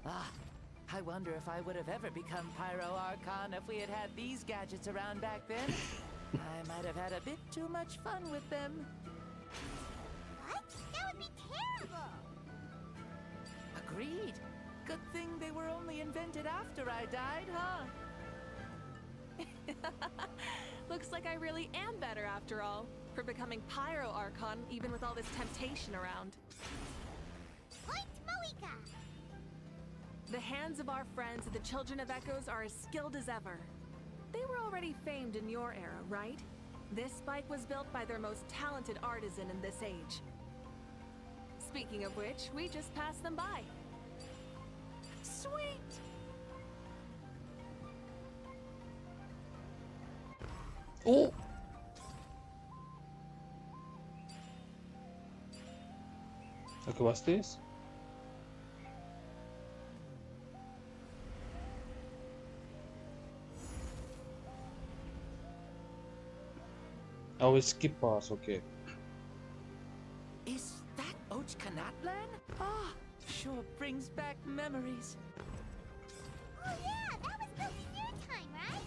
Ah, I wonder if I would have ever become Pyro Archon if we had had these gadgets around back then. I might have had a bit too much fun with them. What? That would be terrible. Agreed. Good thing they were only invented after I died, huh? Looks like I really am better after all, for becoming Pyro Archon even with all this temptation around. Point Moika! The hands of our friends at the Children of Echoes are as skilled as ever. They were already famed in your era, right? This bike was built by their most talented artisan in this age. Speaking of which, we just passed them by. Sweet! Oh! Okay, what's this? Oh, it's skip pass, okay. Is that Ochkanatlan? Ah, sure brings back memories. Oh yeah, that was built in your time, right?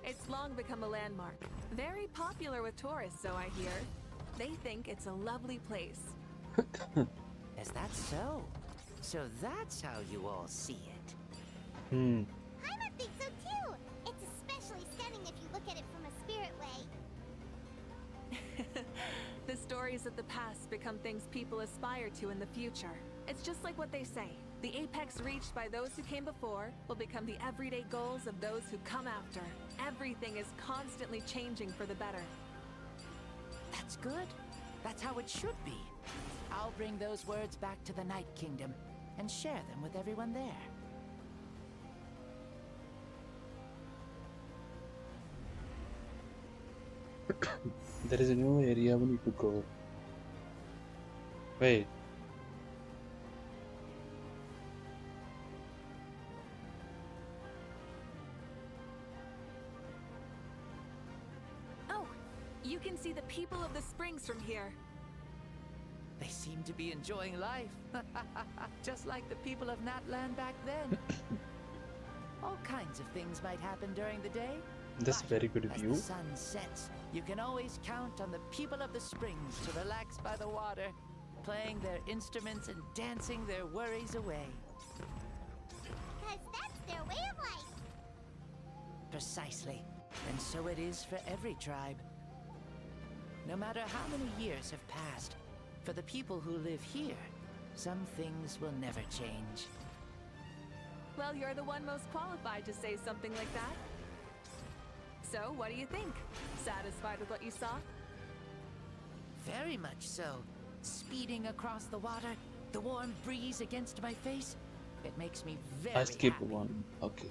It's long become a landmark. Very popular with tourists, so I hear. They think it's a lovely place. Is that so? So that's how you all see it. Paimon thinks so too. It's especially stunning if you look at it from a spirit way. The stories of the past become things people aspire to in the future. It's just like what they say. The apex reached by those who came before will become the everyday goals of those who come after. Everything is constantly changing for the better. That's good. That's how it should be. I'll bring those words back to the Night Kingdom and share them with everyone there. There is a new area we need to go. Wait. Oh, you can see the people of the springs from here. They seem to be enjoying life. Just like the people of Natland back then. All kinds of things might happen during the day. That's but very good as view. the sun sets, you can always count on the people of the springs to relax by the water, playing their instruments and dancing their worries away. Because that's their way of life. Precisely. And so it is for every tribe. No matter how many years have passed, for the people who live here, some things will never change. Well, you're the one most qualified to say something like that. So, what do you think? Satisfied with what you saw? Very much so. Speeding across the water, the warm breeze against my face, it makes me very I skipped happy. one. Okay.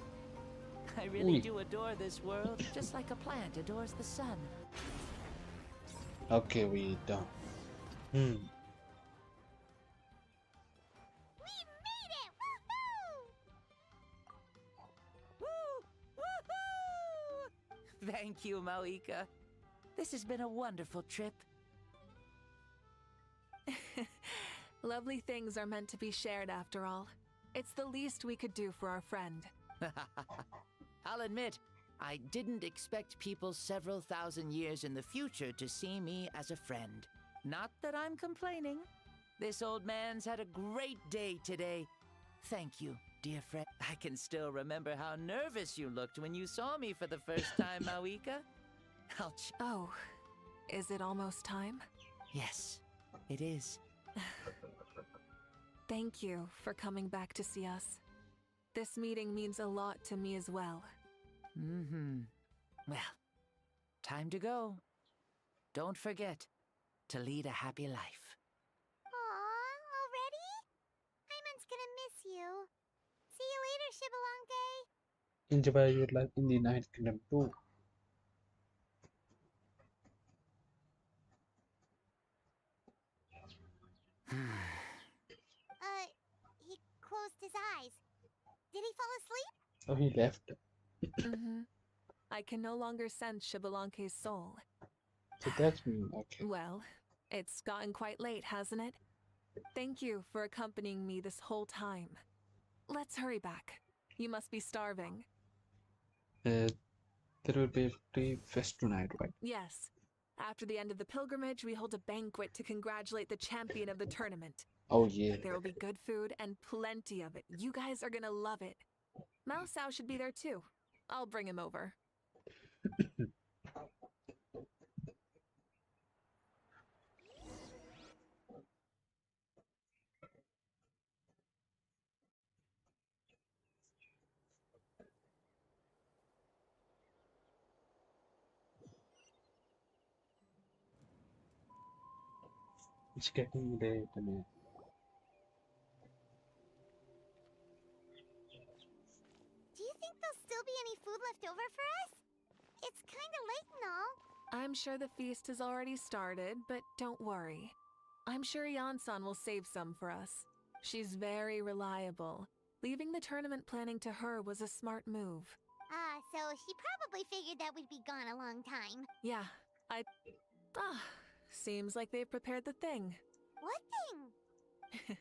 I really Ooh. do adore this world, just like a plant adores the sun. Okay, we done. We made it! Woohoo! Woo! Woohoo! Thank you, Maoika. This has been a wonderful trip. Lovely things are meant to be shared after all. It's the least we could do for our friend. I'll admit, I didn't expect people several thousand years in the future to see me as a friend. Not that I'm complaining. This old man's had a great day today. Thank you, dear friend. I can still remember how nervous you looked when you saw me for the first time, Maoika. Oh, is it almost time? Yes, it is. Thank you for coming back to see us. This meeting means a lot to me as well. Well, time to go. Don't forget to lead a happy life. Aw, already? Paimon's gonna miss you. See you later, Shibalonke. Enjoy your life in the Ninth Kingdom too. He closed his eyes. Did he fall asleep? Oh, he left. I can no longer sense Shibalonke's soul. So that's me. Okay. Well, it's gotten quite late, hasn't it? Thank you for accompanying me this whole time. Let's hurry back. You must be starving. There will be a free fest tonight, right? Yes. After the end of the pilgrimage, we hold a banquet to congratulate the champion of the tournament. Oh yeah. There will be good food and plenty of it. You guys are gonna love it. Mao Sao should be there too. I'll bring him over. It's getting late, man. Do you think there'll still be any food left over for us? It's kinda late and all. I'm sure the feast has already started, but don't worry. I'm sure Yansan will save some for us. She's very reliable. Leaving the tournament planning to her was a smart move. So she probably figured that we'd be gone a long time. Yeah, seems like they've prepared the thing. What thing?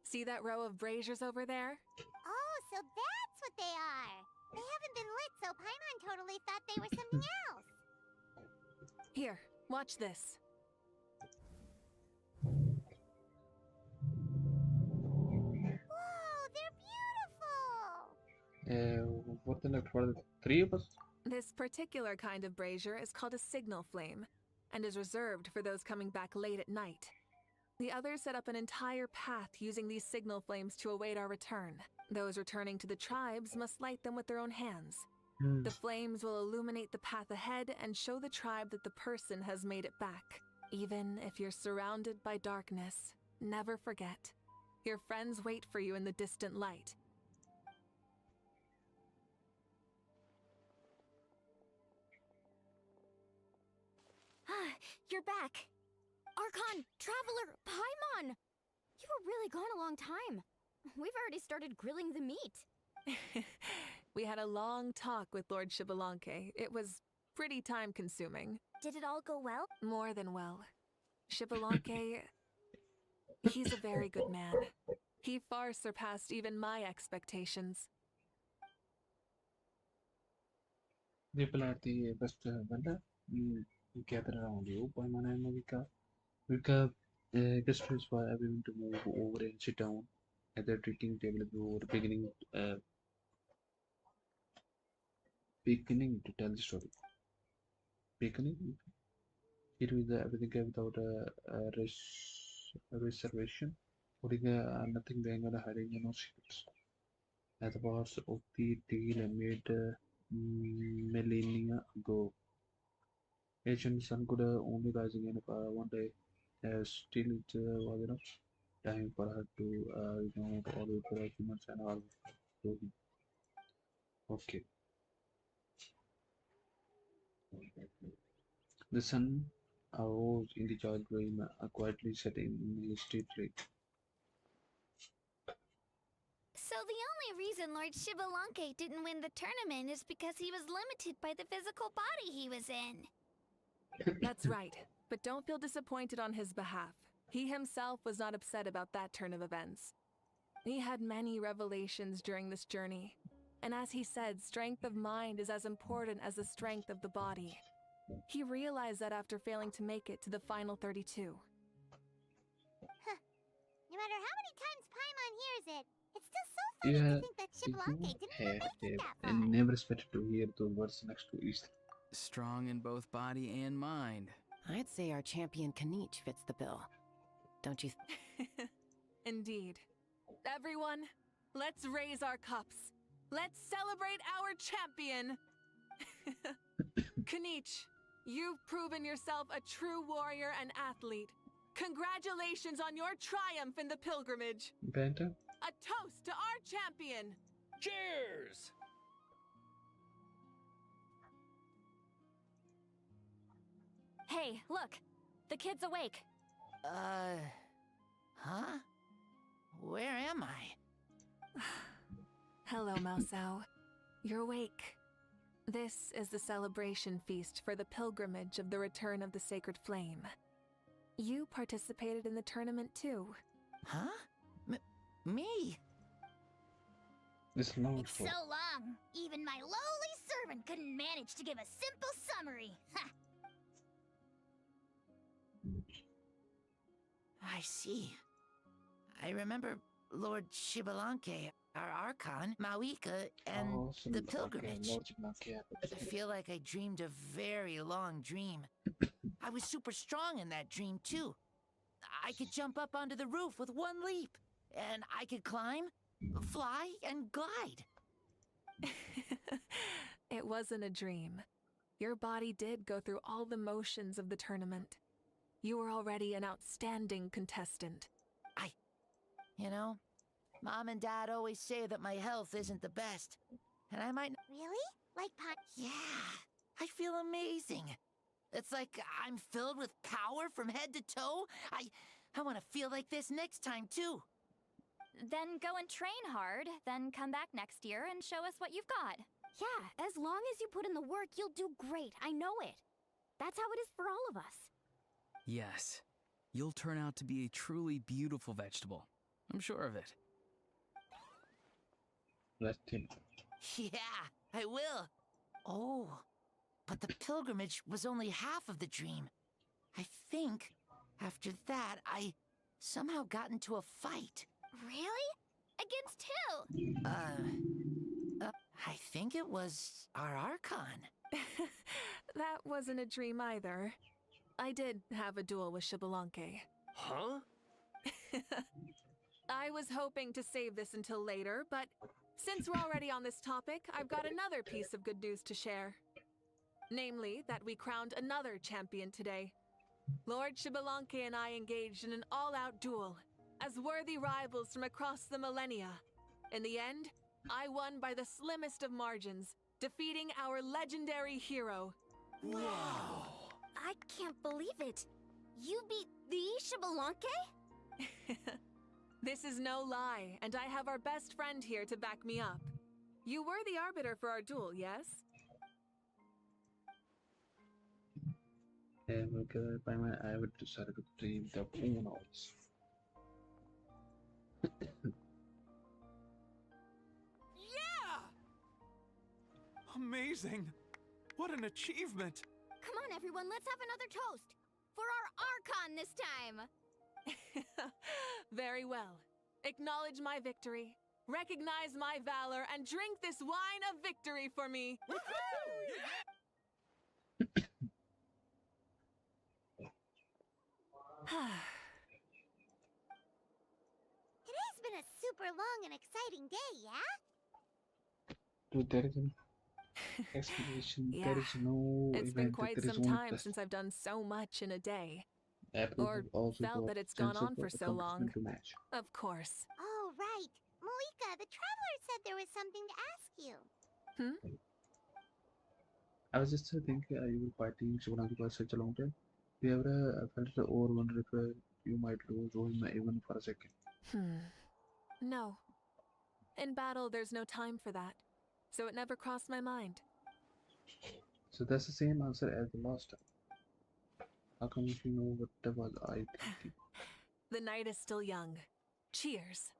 See that row of braziers over there? Oh, so that's what they are. They haven't been lit, so Paimon totally thought they were something else. Here, watch this. Whoa, they're beautiful! What the next for the three of us? This particular kind of brazier is called a signal flame, and is reserved for those coming back late at night. The others set up an entire path using these signal flames to await our return. Those returning to the tribes must light them with their own hands. The flames will illuminate the path ahead and show the tribe that the person has made it back. Even if you're surrounded by darkness, never forget. Your friends wait for you in the distant light. You're back. Archon, Traveler, Paimon! You were really gone a long time. We've already started grilling the meat. We had a long talk with Lord Shibalonke. It was pretty time-consuming. Did it all go well? More than well. Shibalonke... He's a very good man. He far surpassed even my expectations. The people at the best vendor gather around you. Paimon and Mavika. Vika gestures for everyone to move over and sit down at the drinking table before beginning to tell the story. Beginning? It was everything without a reservation, putting nothing being on hiding no secrets. As the boss of the deal made millennia ago, Asian sun could only rise again if one day, still it was enough time for her to all the documents and all. Okay, the sun arose in the child dream, quietly setting in his street lake. So the only reason Lord Shibalanke didn't win the tournament is because he was limited by the physical body he was in. That's right, but don't feel disappointed on his behalf. He himself was not upset about that turn of events. He had many revelations during this journey, and as he said, strength of mind is as important as the strength of the body. He realized that after failing to make it to the final 32. No matter how many times Paimon hears it, it's still so funny to think that Shibalanke didn't make it that far. And never expected to hear those words next to each. Strong in both body and mind. I'd say our champion Kanich fits the bill. Don't you? Indeed. Everyone, let's raise our cups. Let's celebrate our champion! Kanich, you've proven yourself a true warrior and athlete. Congratulations on your triumph in the pilgrimage. Banta? A toast to our champion! Cheers! Hey, look! The kid's awake. Huh? Where am I? Hello, Maosao. You're awake. This is the celebration feast for the pilgrimage of the return of the sacred flame. You participated in the tournament too. Huh? Me? This long It's so long, even my lowly servant couldn't manage to give a simple summary. Ha! I see. I remember Lord Shibalanke, our Archon, Mawika, and the pilgrimage. I feel like I dreamed a very long dream. I was super strong in that dream, too. I could jump up onto the roof with one leap, and I could climb, fly, and glide. It wasn't a dream. Your body did go through all the motions of the tournament. You were already an outstanding contestant. You know, Mom and Dad always say that my health isn't the best, and I might... Really? Like Yeah, I feel amazing. It's like I'm filled with power from head to toe. I want to feel like this next time, too. Then go and train hard, then come back next year and show us what you've got. Yeah, as long as you put in the work, you'll do great. I know it. That's how it is for all of us. Yes. You'll turn out to be a truly beautiful vegetable. I'm sure of it. Let him. Yeah, I will. Oh, but the pilgrimage was only half of the dream. I think after that, I somehow got into a fight. Really? Against who? I think it was our Archon. That wasn't a dream either. I did have a duel with Shibalanke. Huh? I was hoping to save this until later, but since we're already on this topic, I've got another piece of good news to share. Namely, that we crowned another champion today. Lord Shibalanke and I engaged in an all-out duel, as worthy rivals from across the millennia. In the end, I won by the slimmest of margins, defeating our legendary hero. Wow! I can't believe it. You beat the Shibalanke? This is no lie, and I have our best friend here to back me up. You were the arbiter for our duel, yes? I would decided to dream the Unos. Amazing! What an achievement! Come on, everyone, let's have another toast! For our Archon this time! Very well. Acknowledge my victory, recognize my valor, and drink this wine of victory for me. Today's been a super long and exciting day, yeah? Dude, there is an explanation. Yeah. There is no It's been event. quite There is some only time quest. since I've done so much in a day. Apple Or also felt got that it's gone censored on for for so long. accomplishment to match. Of course. Oh, right. Malika, the Traveler said there was something to ask you. I was just thinking you were fighting Shivanagi for such a long time. Do you ever felt or wondered if you might lose him even for a second? No. In battle, there's no time for that. So it never crossed my mind. So that's the same answer as the last time. How come if you know what was I thinking? The night is still young. Cheers.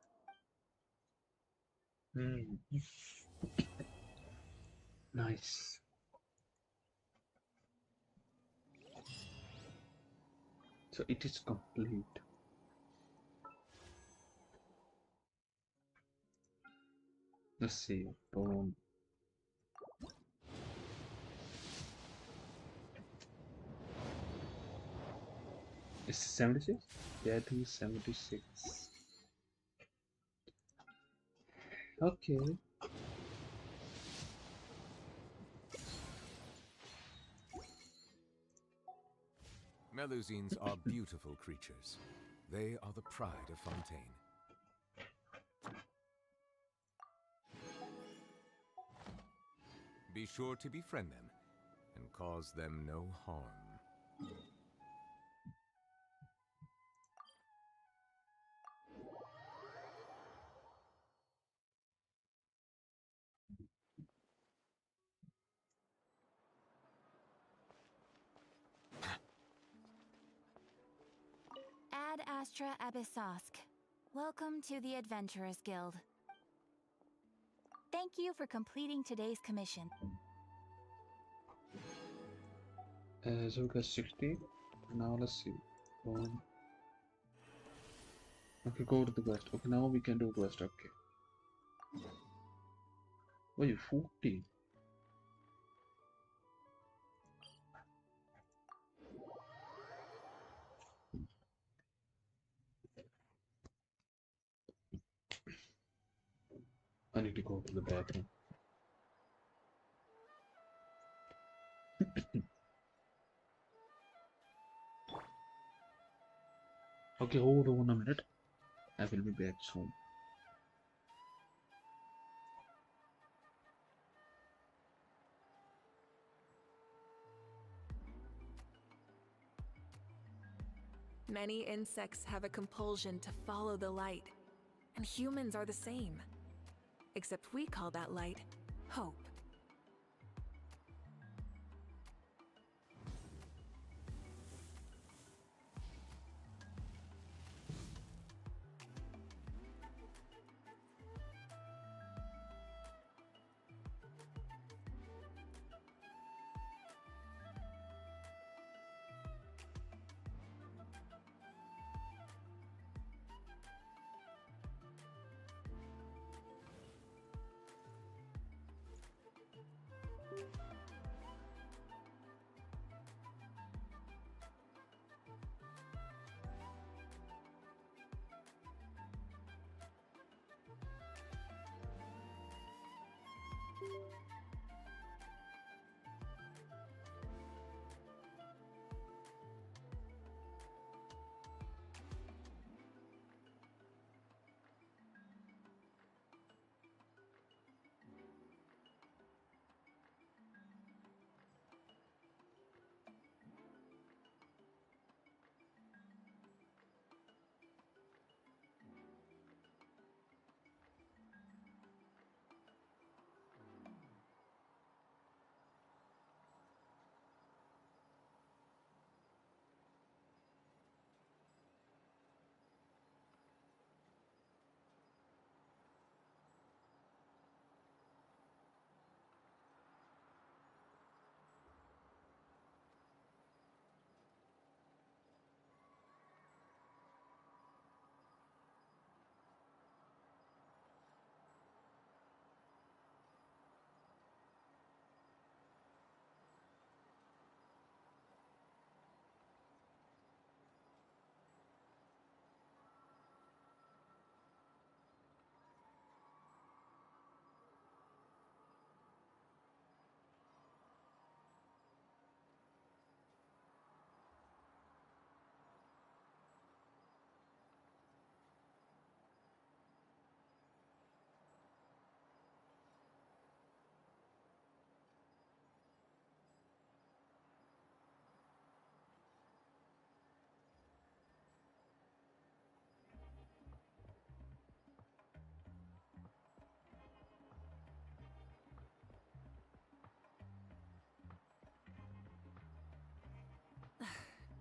Nice. So it is complete. Let's see. Boom. It's 76? Yeah, I think it's 76. Okay. Melusines are beautiful creatures. They are the pride of Fontaine. Be sure to befriend them and cause them no harm. Ad Astra Abyssosk. Welcome to the Adventurers Guild. Thank you for completing today's commission. So we got 60. Now let's see. Boom. Okay, go to the quest. Okay, now we can do quest. Okay. Wait, 40. I need to go to the bathroom. Okay, hold on a minute. I will be back soon. Many insects have a compulsion to follow the light, and humans are the same. Except we call that light hope.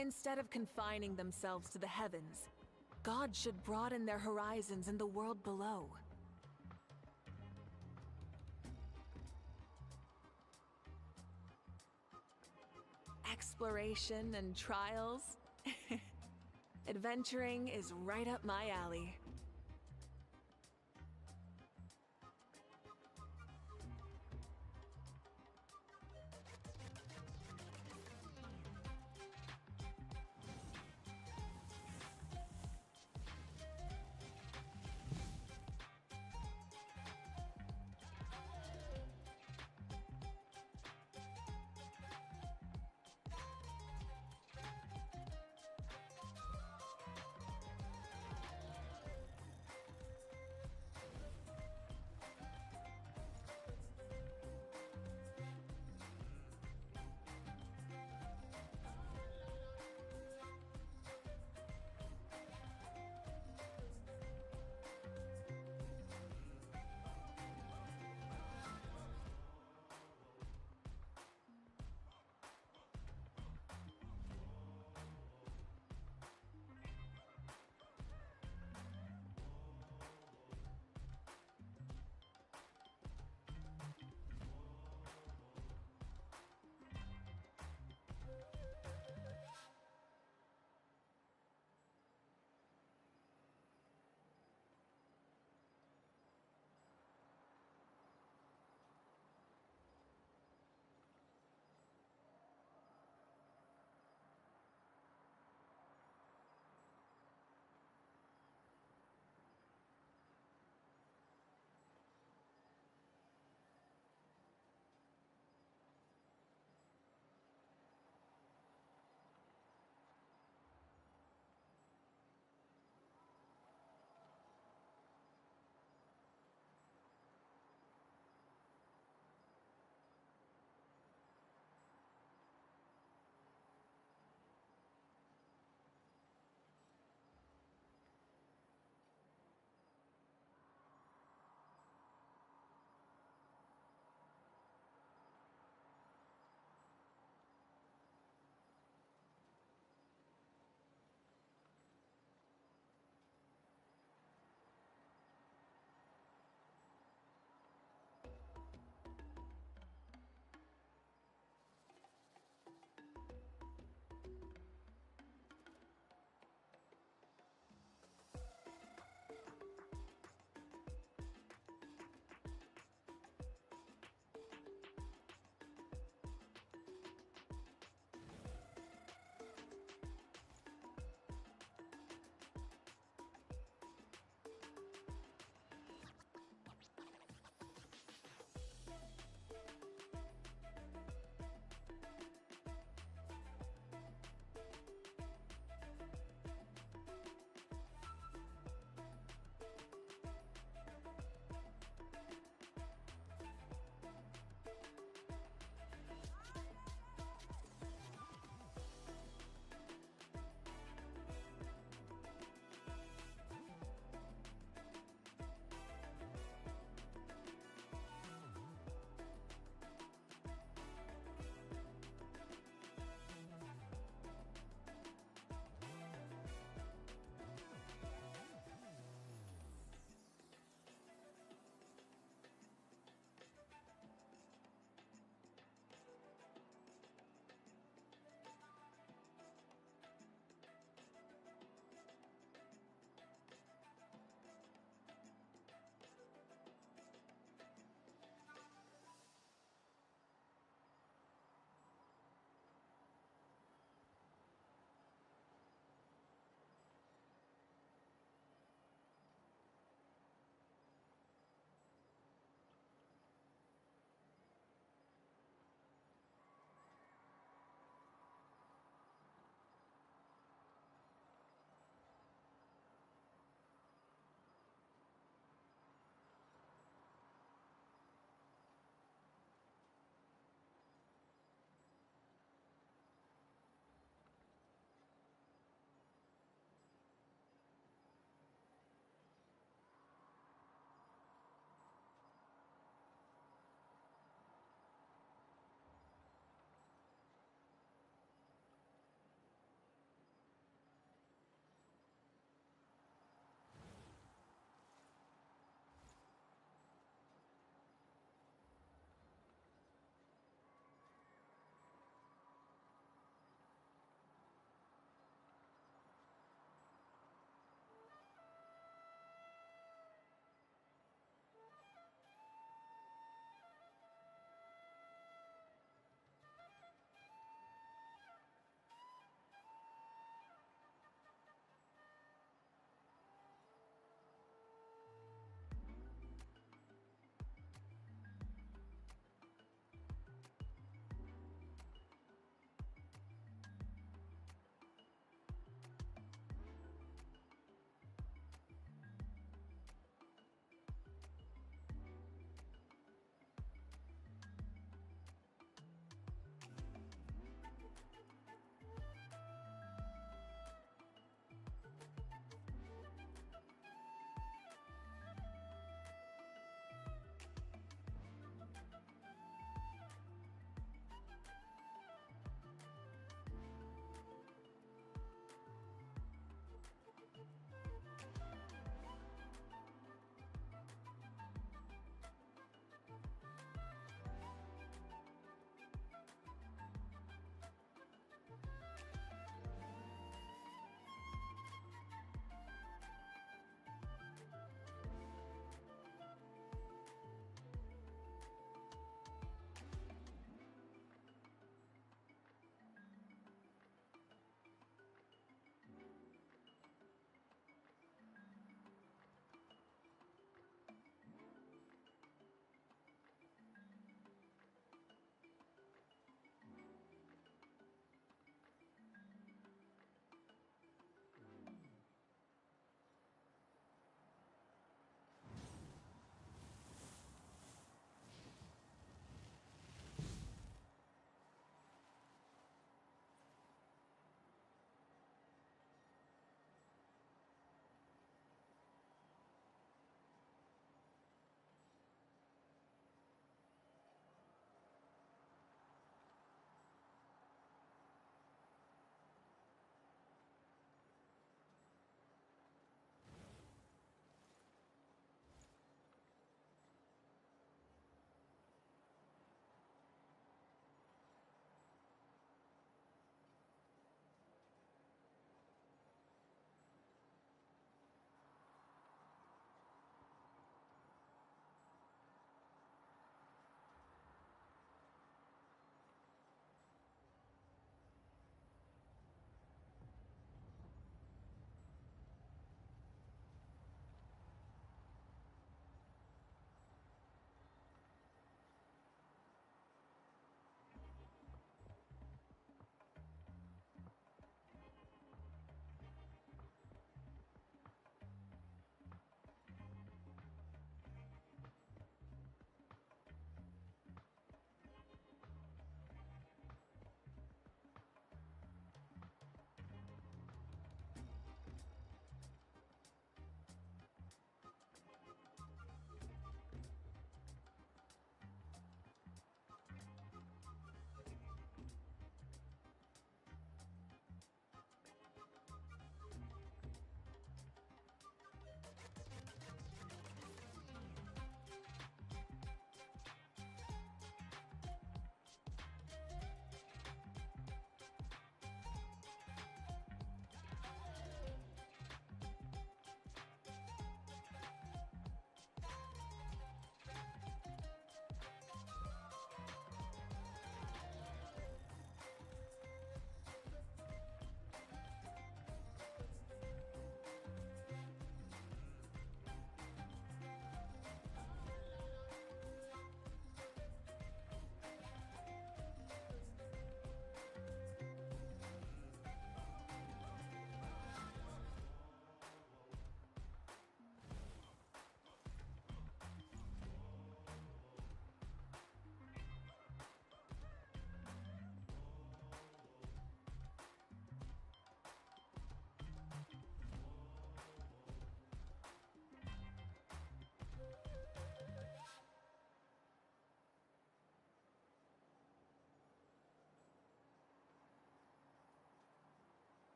Instead of confining themselves to the heavens, gods should broaden their horizons in the world below. Exploration and trials? Adventuring is right up my alley.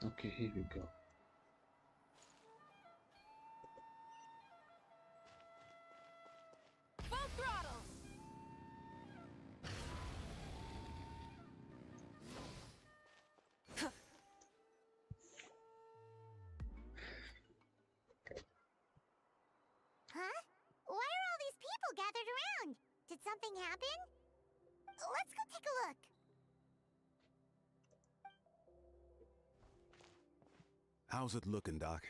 Okay, here we go. Full throttle! Huh? Why are all these people gathered around? Did something happen? Let's go take a look. How's it looking, Doc?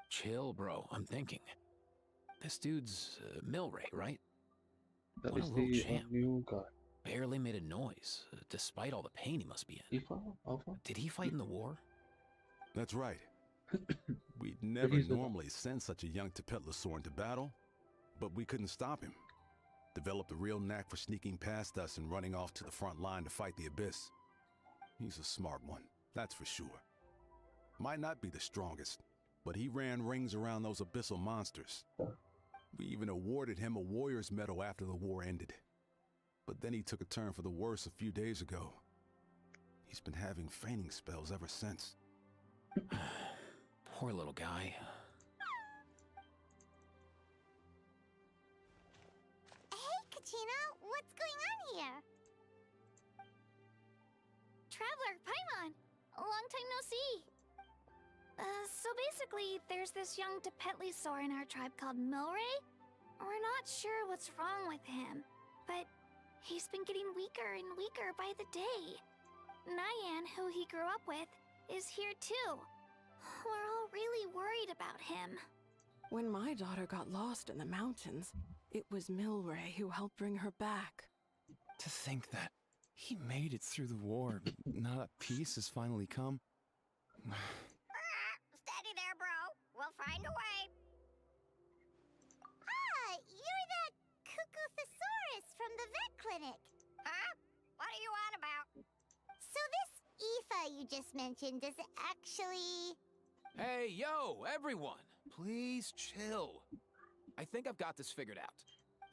Chill, bro. I'm thinking. This dude's Milray, right? That What a is little the champ. new guy. Barely made a noise, despite all the pain he must be in. Ifa? Alpha? Did he fight in the war? That's right. We'd never he's the- normally send such a young Tepetlasaur into battle, but we couldn't stop him. Developed a real knack for sneaking past us and running off to the front line to fight the Abyss. He's a smart one, that's for sure. Might not be the strongest, but he ran rings around those abyssal monsters. We even awarded him a warrior's medal after the war ended. But then he took a turn for the worse a few days ago. He's been having fainting spells ever since. Poor little guy. Hey, Kachina, what's going on here? Traveler, Paimon! Long time no see! So basically, there's this young Tepetlasaur in our tribe called Milray. We're not sure what's wrong with him, but he's been getting weaker and weaker by the day. Nyan, who he grew up with, is here too. We're all really worried about him. When my daughter got lost in the mountains, it was Milray who helped bring her back. To think that he made it through the war, but now that peace has finally come. Steady there, bro. We'll find a way. Ah, you're that Cuckoo-thesaurus from the vet clinic. Huh? What are you on about? So this Aoife you just mentioned is actually... Hey, yo, everyone! Please chill. I think I've got this figured out.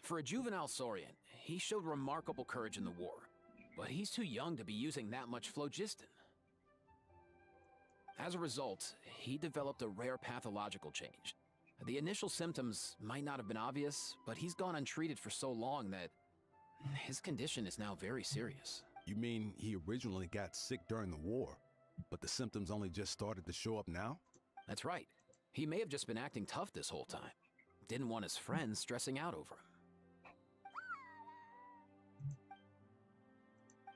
For a juvenile Saurian, he showed remarkable courage in the war, but he's too young to be using that much phlogiston. As a result, he developed a rare pathological change. The initial symptoms might not have been obvious, but he's gone untreated for so long that his condition is now very serious. You mean he originally got sick during the war, but the symptoms only just started to show up now? That's right. He may have just been acting tough this whole time. Didn't want his friends stressing out over him.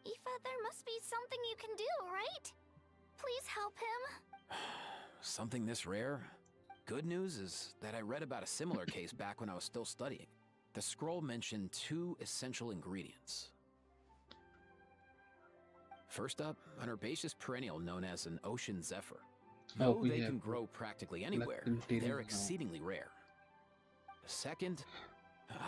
Aoife, there must be something you can do, right? Please help him. Something this rare? Good news is that I read about a similar case back when I was still studying. The scroll mentioned 2 essential ingredients. First up, an herbaceous perennial known as an ocean zephyr. Though they can grow practically anywhere, they're exceedingly rare. Second,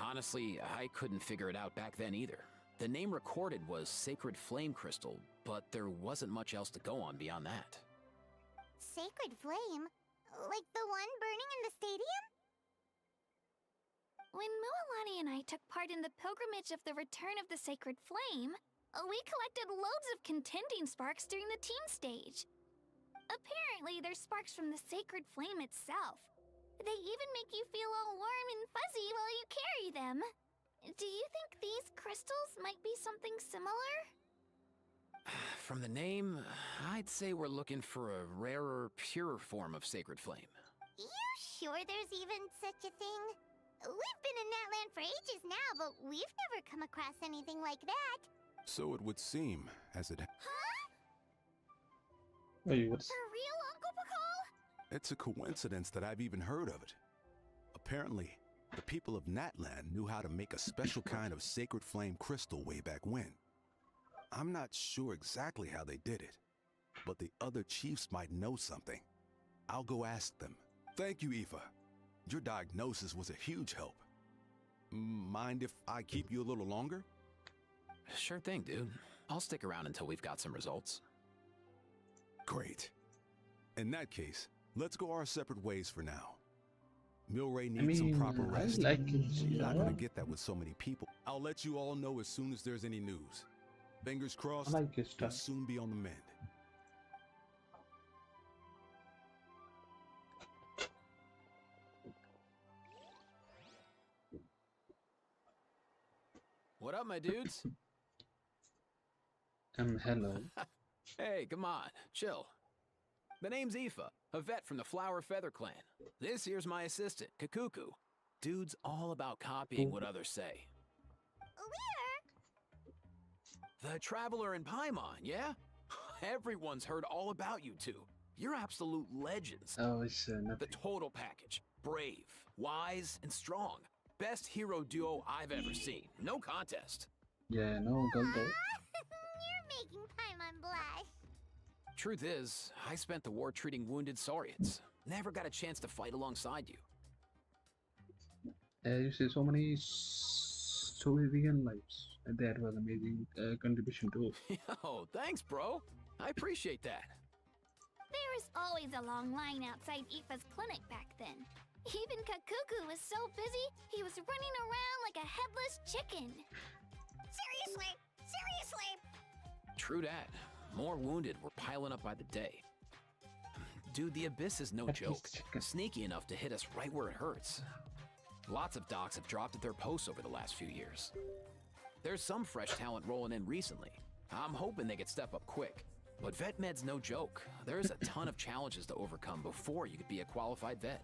honestly, I couldn't figure it out back then either. The name recorded was Sacred Flame Crystal, but there wasn't much else to go on beyond that. Sacred flame? Like the one burning in the stadium? When Mualani and I took part in the pilgrimage of the Return of the Sacred Flame, we collected loads of contending sparks during the team stage. Apparently, they're sparks from the Sacred Flame itself. They even make you feel all warm and fuzzy while you carry them. Do you think these crystals might be something similar? From the name, I'd say we're looking for a rarer, purer form of Sacred Flame. You sure there's even such a thing? We've been in that land for ages now, but we've never come across anything like that. So it would seem, as it... Huh? Wait, what's... For real, Uncle Pakal? It's a coincidence that I've even heard of it. Apparently, the people of Natland knew how to make a special kind of sacred flame crystal way back when. I'm not sure exactly how they did it, but the other chiefs might know something. I'll go ask them. Thank you, Aoife. Your diagnosis was a huge help. Mind if I keep you a little longer? Sure thing, dude. I'll stick around until we've got some results. Great. In that case, let's go our separate ways for now. Milray needs some proper rest. I like it, She's not yeah. gonna get that with so many people. I'll let you all know as soon as there's any news. Fingers I crossed, like his you'll style. soon be on the mend. What up, my dudes? Hello. Hey, come on, chill. The name's Aoife, a vet from the Flower Feather Clan. This here's my assistant, Kakuku. Dude's all about copying what others say. The Traveler in Paimon, yeah? Everyone's heard all about you two. You're absolute legends. Oh, it's nothing. The total package. Brave, wise, and strong. Best hero duo I've ever seen. No contest. Yeah, no, don't do. You're making Paimon blush. Truth is, I spent the war treating wounded Saurians. Never got a chance to fight alongside you. You see so many Soviet lives. That was amazing contribution too. Yo, thanks, bro. I appreciate that. There was always a long line outside Aoife's clinic back then. Even Kakuku was so busy, he was running around like a headless chicken. Seriously? Seriously? True that. More wounded were piling up by the day. Dude, the Abyss is no joke. Sneaky enough to hit us right where it hurts. Lots of docs have dropped at their posts over the last few years. There's some fresh talent rolling in recently. I'm hoping they could step up quick. But vet med's no joke. There's a ton of challenges to overcome before you could be a qualified vet.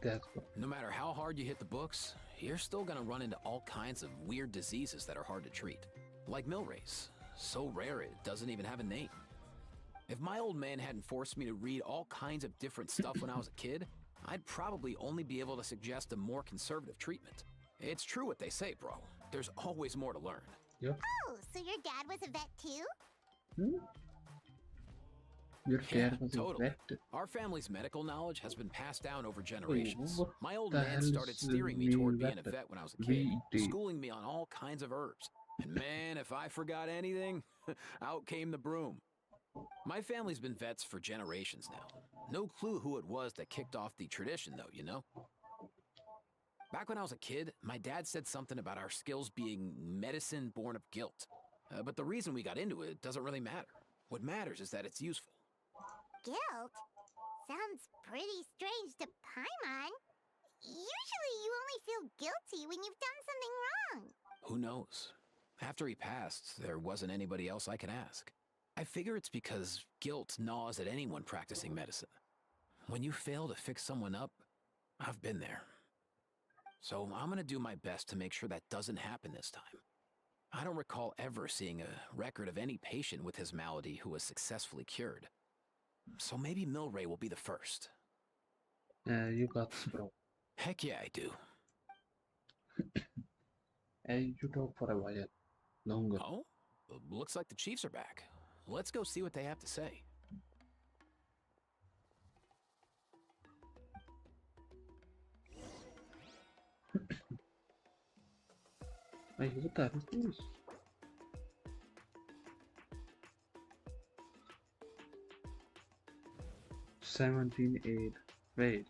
That's cool. No matter how hard you hit the books, you're still gonna run into all kinds of weird diseases that are hard to treat. Like Milrace. So rare it doesn't even have a name. If my old man hadn't forced me to read all kinds of different stuff when I was a kid, I'd probably only be able to suggest a more conservative treatment. It's true what they say, bro. There's always more to learn. Yep. Oh, so your dad was a vet too? Your dad was totally. a vet. Our family's medical knowledge has been passed down over generations. what My old the man hell started is steering me the toward being a vet? vet when I was a kid, VET. schooling me on all kinds of herbs. And man, if I forgot anything, out came the broom. My family's been vets for generations now. No clue who it was that kicked off the tradition, though, you know? Back when I was a kid, my dad said something about our skills being medicine born of guilt. But the reason we got into it doesn't really matter. What matters is that it's useful. Guilt? Sounds pretty strange to Paimon. Usually you only feel guilty when you've done something wrong. Who knows? After he passed, there wasn't anybody else I could ask. I figure it's because guilt gnaws at anyone practicing medicine. When you fail to fix someone up, I've been there. So I'm gonna do my best to make sure that doesn't happen this time. I don't recall ever seeing a record of any patient with his malady who was successfully cured. So maybe Milray will be the first. You got this, bro. Heck yeah, I do. Hey, you talk for a while longer. Oh? Looks like the Chiefs are back. Let's go see what they have to say. Hey, what the hell is this? $17.8. Wait.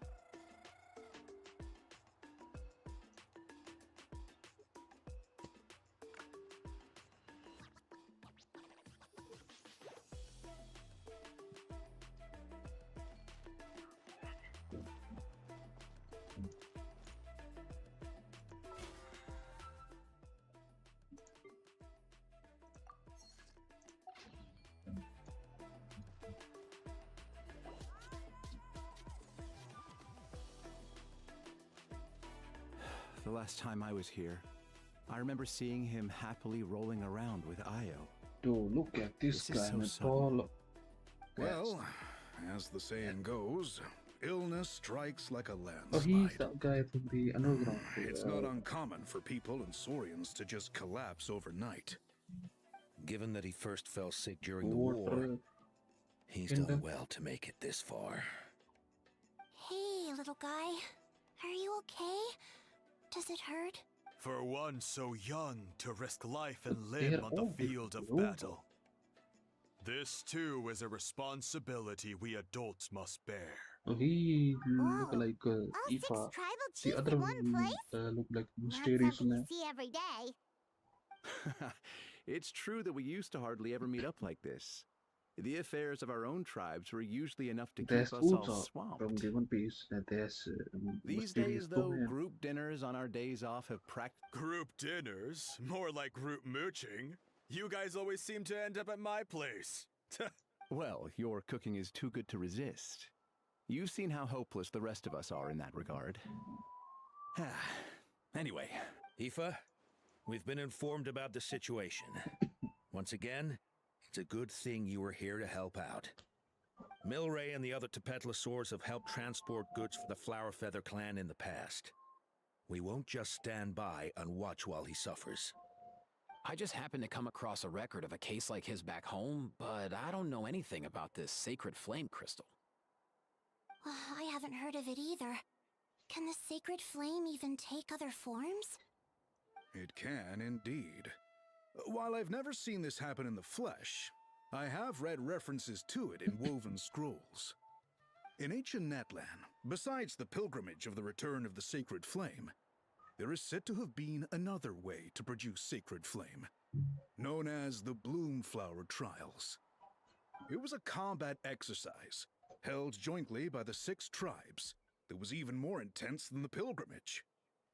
The last time I was here, I remember seeing him happily rolling around with Io. Dude, look at this guy, is so man. sudden. Tall. Well, as the saying goes, illness strikes like a Oh, he's landslide. that guy from the underground. It's not uncommon for people and Saurians to just collapse overnight. Given that he first fell sick during the Water war, he's in done the- well to make it this far. Hey, little guy. Are you okay? Does it hurt? For one so young to risk life and They're limb on the all field of global. battle. This too is a responsibility we adults must bear. Oh, he look like All six Aoife. tribal The chiefs other in one one place? look like Not mysterious. something you see every day. It's true that we used to hardly ever meet up like this. The affairs of our own tribes were usually enough to There's keep us all also from swamped. One Piece. There's These mysterious days, though, Bohan. group dinners on our days off have Group dinners? More like group mooching. You guys always seem to end up at my place. Well, your cooking is too good to resist. You've seen how hopeless the rest of us are in that regard. Anyway. Aoife, we've been informed about the situation. Once again, it's a good thing you were here to help out. Milray and the other Tepetlosaurs have helped transport goods for the Flower Feather clan in the past. We won't just stand by and watch while he suffers. I just happened to come across a record of a case like his back home, but I don't know anything about this sacred flame crystal. I haven't heard of it either. Can the sacred flame even take other forms? It can indeed. While I've never seen this happen in the flesh, I have read references to it in woven scrolls. In ancient Natlan, besides the pilgrimage of the return of the sacred flame, there is said to have been another way to produce sacred flame, known as the Bloomflower Trials. It was a combat exercise, held jointly by the 6 tribes, that was even more intense than the pilgrimage.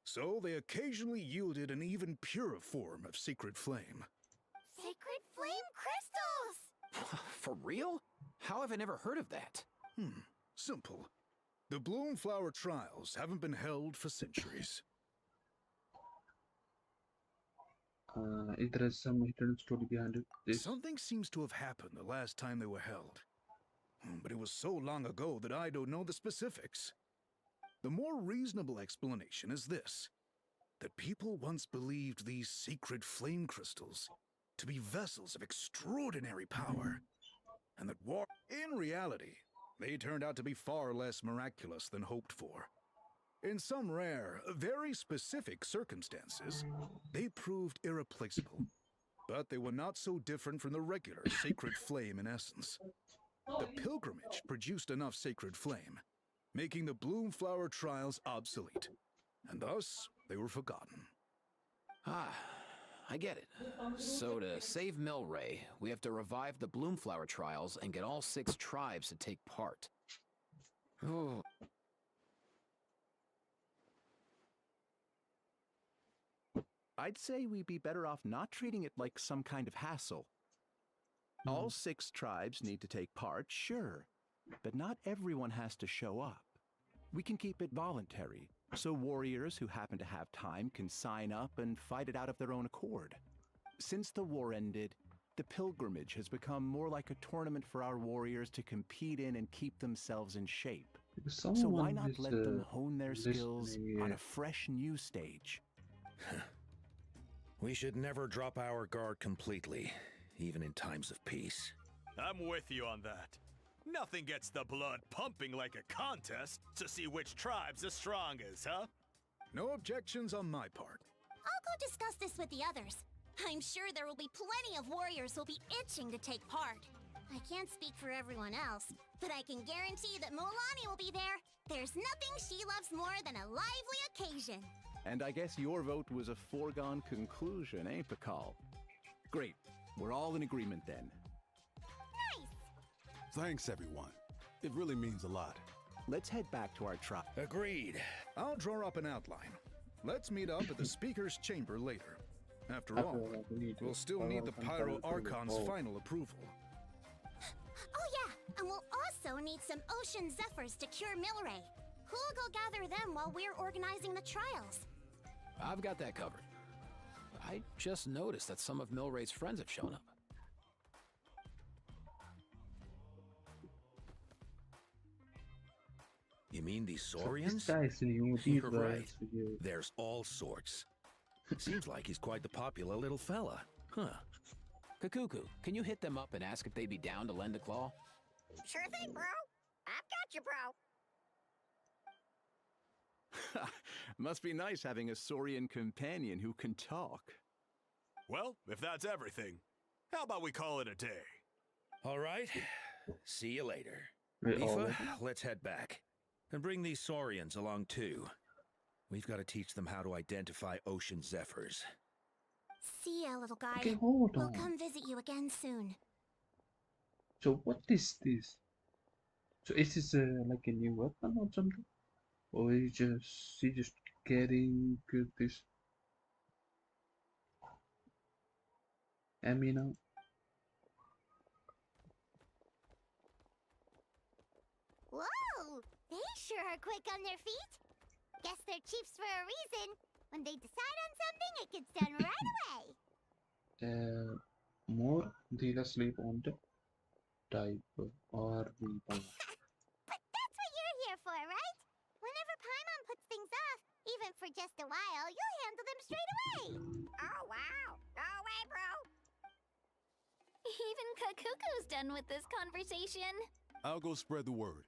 So they occasionally yielded an even purer form of sacred flame. Sacred flame crystals! For real? How have I never heard of that? Simple. The Bloomflower Trials haven't been held for centuries. There is some hidden story behind it. Something seems to have happened the last time they were held. But it was so long ago that I don't know the specifics. The more reasonable explanation is this: that people once believed these sacred flame crystals to be vessels of extraordinary power, and that in reality, they turned out to be far less miraculous than hoped for. In some rare, very specific circumstances, they proved irreplaceable, but they were not so different from the regular sacred flame in essence. The pilgrimage produced enough sacred flame, making the Bloomflower Trials obsolete, and thus they were forgotten. I get it. So to save Milray, we have to revive the Bloomflower Trials and get all 6 tribes to take part. Oh. I'd say we'd be better off not treating it like some kind of hassle. All 6 tribes need to take part, sure, but not everyone has to show up. We can keep it voluntary, so warriors who happen to have time can sign up and fight it out of their own accord. Since the war ended, the pilgrimage has become more like a tournament for our warriors to compete in and keep themselves in shape. So why not let them hone their skills on a fresh new stage? We should never drop our guard completely, even in times of peace. I'm with you on that. Nothing gets the blood pumping like a contest to see which tribe's the strongest, huh? No objections on my part. I'll go discuss this with the others. I'm sure there will be plenty of warriors who'll be itching to take part. I can't speak for everyone else, but I can guarantee that Molani will be there. There's nothing she loves more than a lively occasion. And I guess your vote was a foregone conclusion, eh, Pakal? Great. We're all in agreement then. Thanks, everyone. It really means a lot. Let's head back to our tribe. Agreed. I'll draw up an outline. Let's meet up at the Speaker's Chamber later. After all, we'll still need the Pyro Archon's final approval. Oh yeah, and we'll also need some Ocean Zephyrs to cure Milray. Who'll go gather them while we're organizing the trials? I've got that covered. I just noticed that some of Milray's friends have shown up. You mean these Saurians? You're right. There's all sorts. Seems like he's quite the popular little fella. Huh. Kakuku, can you hit them up and ask if they'd be down to lend a claw? Sure thing, bro. I've got you, bro. Must be nice having a Saurian companion who can talk. Well, if that's everything, how about we call it a day? All right. See you later. Wait, Aoife, let's head back. And bring these Saurians along too. We've got to teach them how to identify ocean zephyrs. See ya, little guy. Okay, hold We'll on. come visit you again soon. So what is this? So is this like a new weapon or something? Or is she just getting this amino? Whoa! They sure are quick on their feet. Guess they're chiefs for a reason. When they decide on something, it gets done right away. More data sleep on the type or reborn. But that's what you're here for, right? Whenever Paimon puts things off, even for just a while, you'll handle them straight away. Oh, wow. Go away, bro. Even Kakuku's done with this conversation. I'll go spread the word.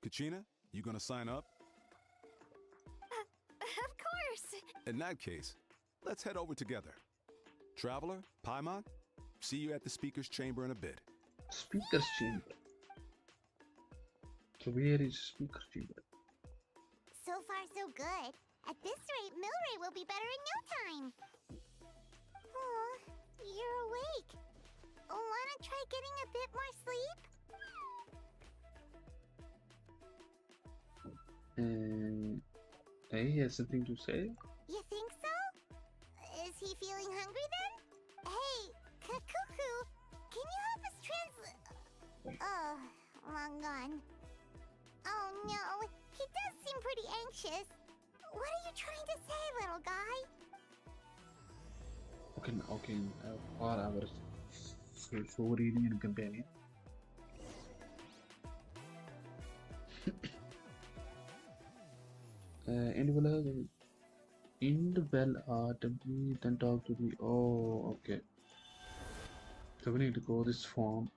Kachina, you gonna sign up? Of course. In that case, let's head over together. Traveler, Paimon, see you at the speaker's chamber in a bit. Speaker's chamber. So where is speaker's chamber? So far, so good. At this rate, Milray will be better in no time. Oh, you're awake. Wanna try getting a bit more sleep? He has something to say? You think so? Is he feeling hungry then? Hey, Kakuku, can you help us translate? Oh, long gone. Oh no, he does seem pretty anxious. What are you trying to say, little guy? Okay, for our so reading and companion. In the bell temporary, then talk to the. Oh, okay. So we need to go this form,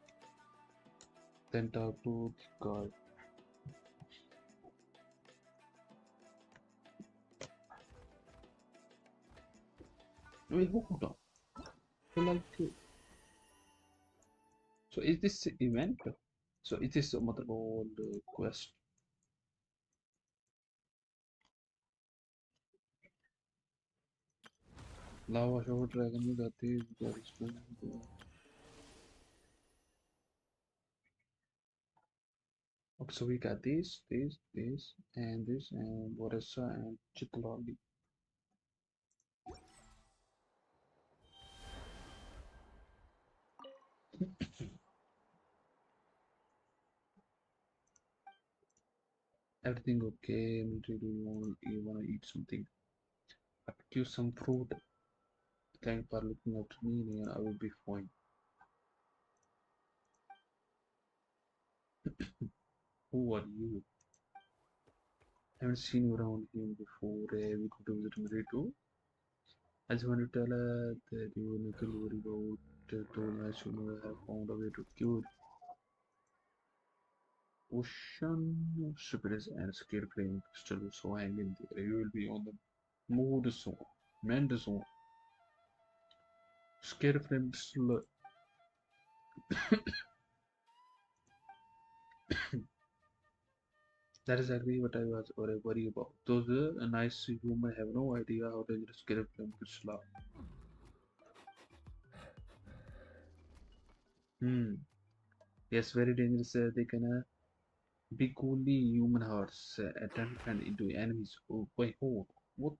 then talk to the guard. Wait, hold on. So like, so is this event? So it is a motherboard quest. Lava shower dragon में जाते हैं okay, so we got this, and Varesa and Chitlali. Everything okay? Do you want to eat something? I could use some fruit. Thank for looking after me, and I will be fine. Who are you? I haven't seen you around here before. We could visit Mary too. I just want to tell her that you will not worry about told I should have found a way to cure ocean spirits and scare flame crystal, so hang in there. You will be on the mood zone, mend zone. Scare flame crystal. That is exactly what I was worried about. Those nice human have no idea how dangerous scare flame crystal are. Yes, very dangerous. They can be coolly human hearts turn into enemies. Oh, wait, hold. What?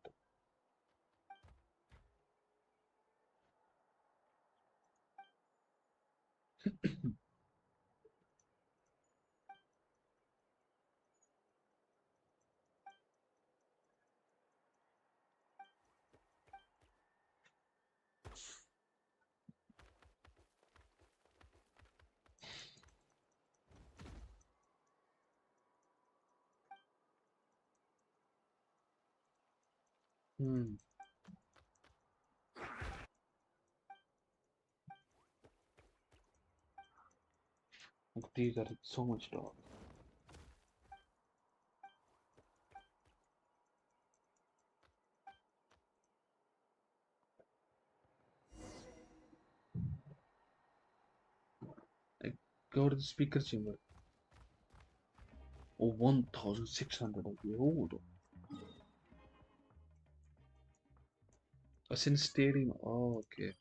These are so much dog. I go to the speaker chamber. Oh, 1,600 of you. Hold on. Ocean Stadium. Oh, okay.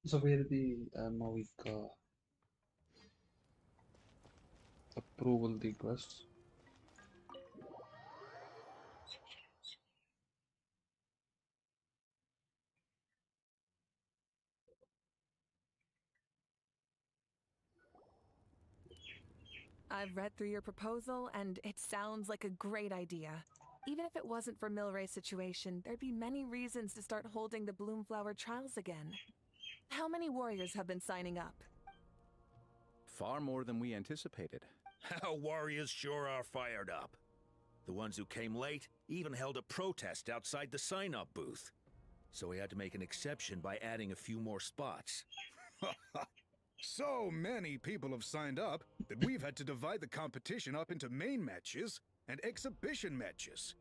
So where the Mavic approval request? I've read through your proposal, and it sounds like a great idea. Even if it wasn't for Milray's situation, there'd be many reasons to start holding the Bloomflower trials again. How many warriors have been signing up? Far more than we anticipated. Our warriors sure are fired up. The ones who came late even held a protest outside the sign-up booth. So we had to make an exception by adding a few more spots. So many people have signed up that we've had to divide the competition up into main matches and exhibition matches.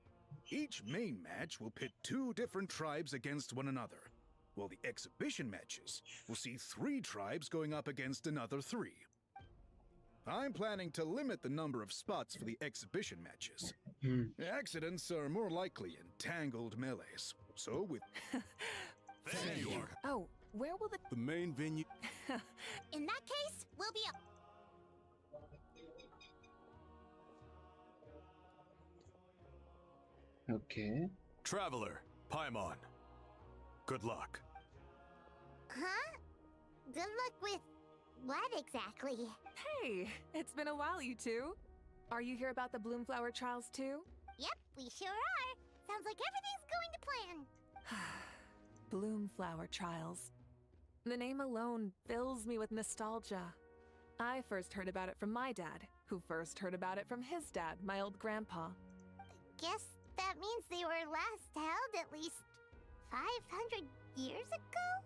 Each main match will pit 2 different tribes against one another, while the exhibition matches will see 3 tribes going up against another 3. I'm planning to limit the number of spots for the exhibition matches. Accidents are more likely in tangled melees, so with... There you are. Oh, where will the main venue... In that case, we'll be up. Okay. Traveler, Paimon. Good luck. Huh? Good luck with what exactly? Hey, it's been a while, you two. Are you here about the Bloomflower trials too? Yep, we sure are. Sounds like everything's going to plan. Bloomflower trials. The name alone fills me with nostalgia. I first heard about it from my dad, who first heard about it from his dad, my old grandpa. Guess that means they were last held at least 500 years ago?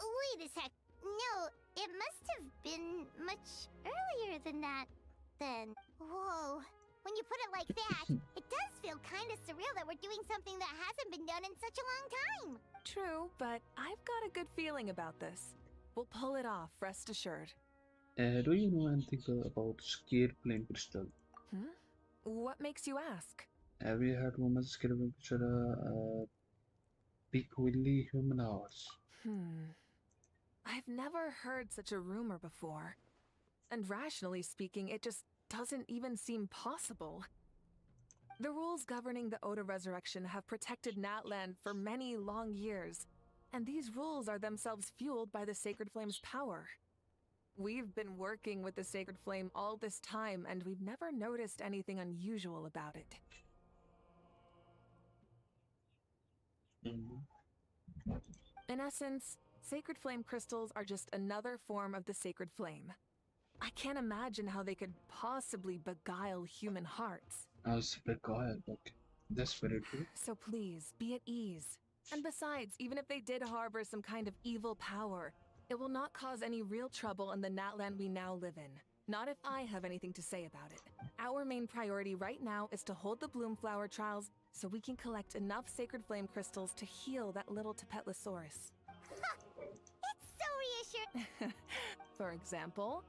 Wait a sec. No, it must have been much earlier than that, then. Whoa. When you put it like that, it does feel kind of surreal that we're doing something that hasn't been done in such a long time. True, but I've got a good feeling about this. We'll pull it off, rest assured. Do you know anything about Scared Flame Crystal? What makes you ask? Have you heard rumors Scared Flame Crystal peculiarly human hours? I've never heard such a rumor before. And rationally speaking, it just doesn't even seem possible. The rules governing the Oda Resurrection have protected Natland for many long years, and these rules are themselves fueled by the Sacred Flame's power. We've been working with the Sacred Flame all this time, and we've never noticed anything unusual about it. In essence, Sacred Flame crystals are just another form of the Sacred Flame. I can't imagine how they could possibly beguile human hearts. Beguile, okay. That's very true. So please, be at ease. And besides, even if they did harbor some kind of evil power, it will not cause any real trouble in the Natland we now live in. Not if I have anything to say about it. Our main priority right now is to hold the Bloomflower trials so we can collect enough Sacred Flame crystals to heal that little Tepetlosaurus. It's so reassuring. For example,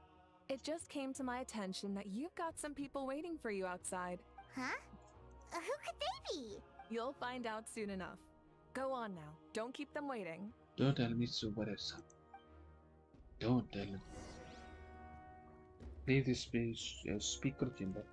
it just came to my attention that you've got some people waiting for you outside. Huh? Who could they be? You'll find out soon enough. Go on now. Don't keep them waiting. Don't tell me so, Varesa. Don't tell me. Leave this speaker chamber.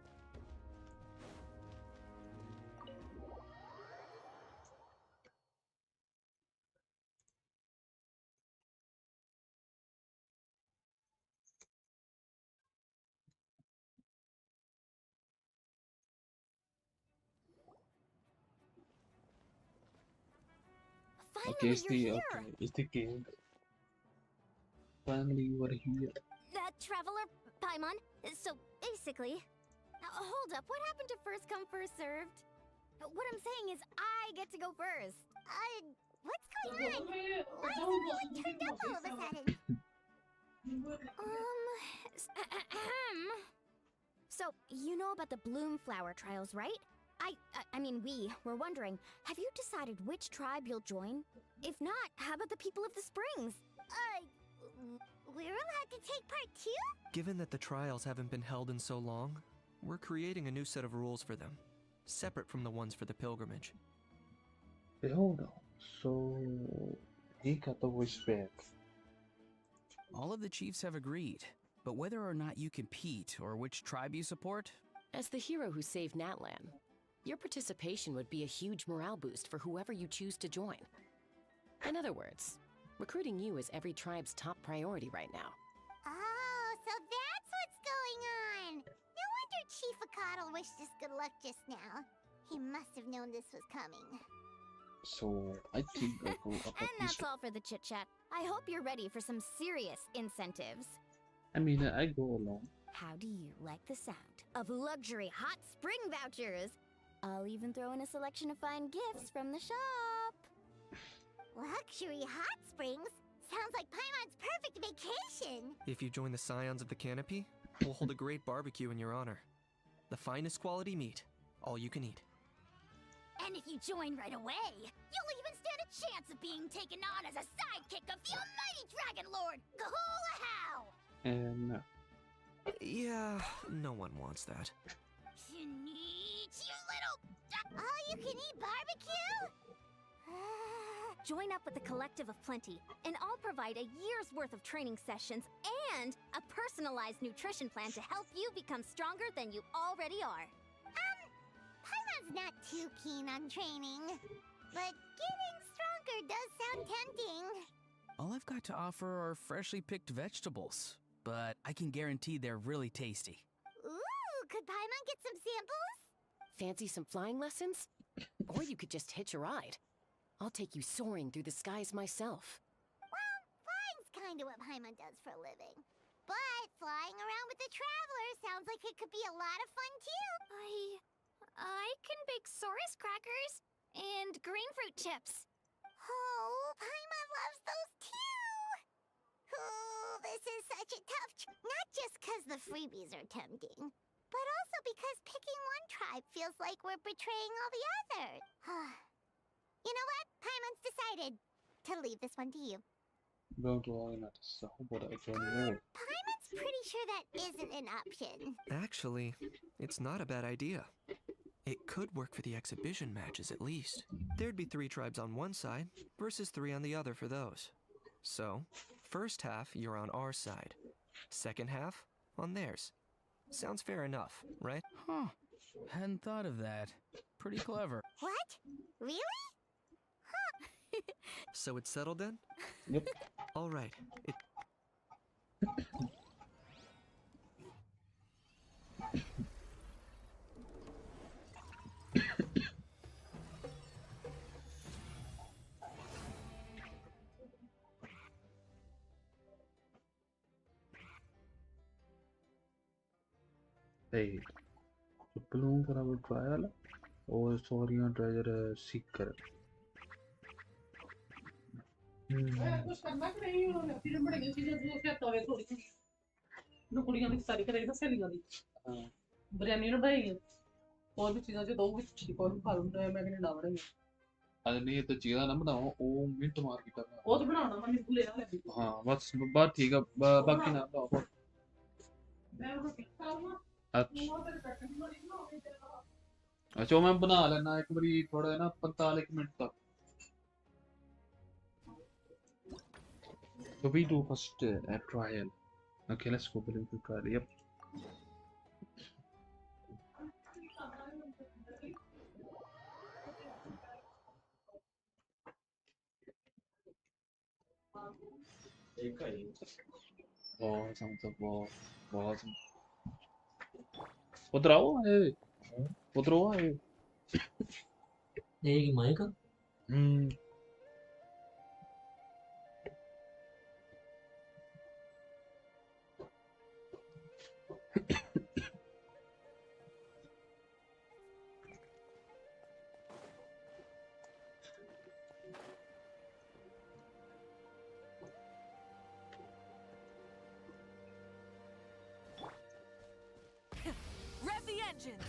Finally, you're here. It's the king. Finally, you are here. Traveler Paimon. So basically, hold up. What happened to first come, first served? What I'm saying is, I get to go first. What's going on? Why is it really turned up all of a sudden? So you know about the Bloomflower trials, right? I mean, we were wondering, have you decided which tribe you'll join? If not, how about the people of the Springs? We're allowed to take part too? Given that the trials haven't been held in so long, we're creating a new set of rules for them, separate from the ones for the pilgrimage. Hey, hold on. So he got the voice back. All of the chiefs have agreed, but whether or not you compete or which tribe you support... As the hero who saved Natlan, your participation would be a huge morale boost for whoever you choose to join. In other words, recruiting you is every tribe's top priority right now. Oh, so that's what's going on! No wonder Chief Akatl wished us good luck just now. He must have known this was coming. So I think I go up And that's all for the chit chat. I hope you're ready for some serious incentives. I mean, I go along. How do you like the sound of luxury hot spring vouchers? I'll even throw in a selection of fine gifts from the shop. Luxury hot springs? Sounds like Paimon's perfect vacation! If you join the Scions of the Canopy, we'll hold a great barbecue in your honor. The finest quality meat, all you can eat. And if you join right away, you'll even stand a chance of being taken on as a sidekick of the almighty Dragon Lord, Kahula-How! And Yeah, no one wants that. You little... all-you-can-eat barbecue? Join up with the Collective of Plenty, and I'll provide a year's worth of training sessions and a personalized nutrition plan to help you become stronger than you already are. Paimon's not too keen on training, but getting stronger does sound tempting. All I've got to offer are freshly picked vegetables, but I can guarantee they're really tasty. Ooh, could Paimon get some samples? Fancy some flying lessons? Or you could just hitch a ride. I'll take you soaring through the skies myself. Well, flying's kinda what Paimon does for a living. But flying around with the Traveler sounds like it could be a lot of fun too. I can bake Saurus crackers and green fruit chips. Oh, Paimon loves those too! Oh, this is such a tough not just because the freebies are tempting, but also because picking one tribe feels like we're betraying all the others. You know what? Paimon's decided to leave this one to you. Don't worry, not so, but I don't know. Paimon's pretty sure that isn't an option. Actually, it's not a bad idea. It could work for the exhibition matches at least. There'd be 3 tribes on one side versus 3 on the other for those. So, first half you're on our side, second half on theirs. Sounds fair enough, right? Huh. Hadn't thought of that. Pretty clever. What? Really? So it's settled then? Yep. All right. Hey, sebelum travel trial, sorry on treasure seeker. ਕੁਛ ਕਰਨਾ ਕਿ ਨਹੀਂ ਉਹਨੇ ਫਿਰ ਬੜੀਆਂ ਚੀਜ਼ਾਂ ਜੋ ਕਿ ਤਵੇ ਥੋੜੀ ਨੂੰ ਕੁੜੀਆਂ ਦੀ ਸਾਰੀ ਕਰੇ ਨਾ ਸਹੇਲੀਆਂ ਦੀ ਬਿਰਿਆਨੀ ਨੂੰ ਬਣਾਈ ਹੋਰ ਵੀ ਚੀਜ਼ਾਂ ਜੋ ਵਿੱਚ ਠੀਕ ਹੋਰ ਖਾ ਲੂੰਗਾ ਮੈਂ ਕਿਹਨੇ ਨਾ ਬਣਾਈ ਅੱਜ ਨਹੀਂ ਤੇ ਚੀਜ਼ਾਂ ਨਾ ਬਣਾਓ ਉਹ ਮਿੰਟ ਮਾਰ ਕੇ ਕਰਨਾ ਉਹ ਤਾਂ ਬਣਾਉਣਾ ਮੈਂ ਨਿੰਬੂ ਲਿਆ ਲੈ ਹਾਂ ਬਸ ਬਾਤ ਠੀਕ ਆ ਬਾਕੀ ਨਾ ਬਣਾਓ ਮੈਂ ਉਹ ਕਿਹਾ ਅੱਛਾ ਮੈਂ ਬਣਾ ਲੈਣਾ ਇੱਕ ਵਾਰੀ ਥੋੜਾ ਨਾ 45 ਮਿੰਟ ਤੱਕ So we do first a trial. Okay, let's go into trial. Yep. Awesome. Uਧਰ ਆਓ ਉਧਰੋਂ ਆਏ ਇਹ ਮਾਈਕ Rev the engines!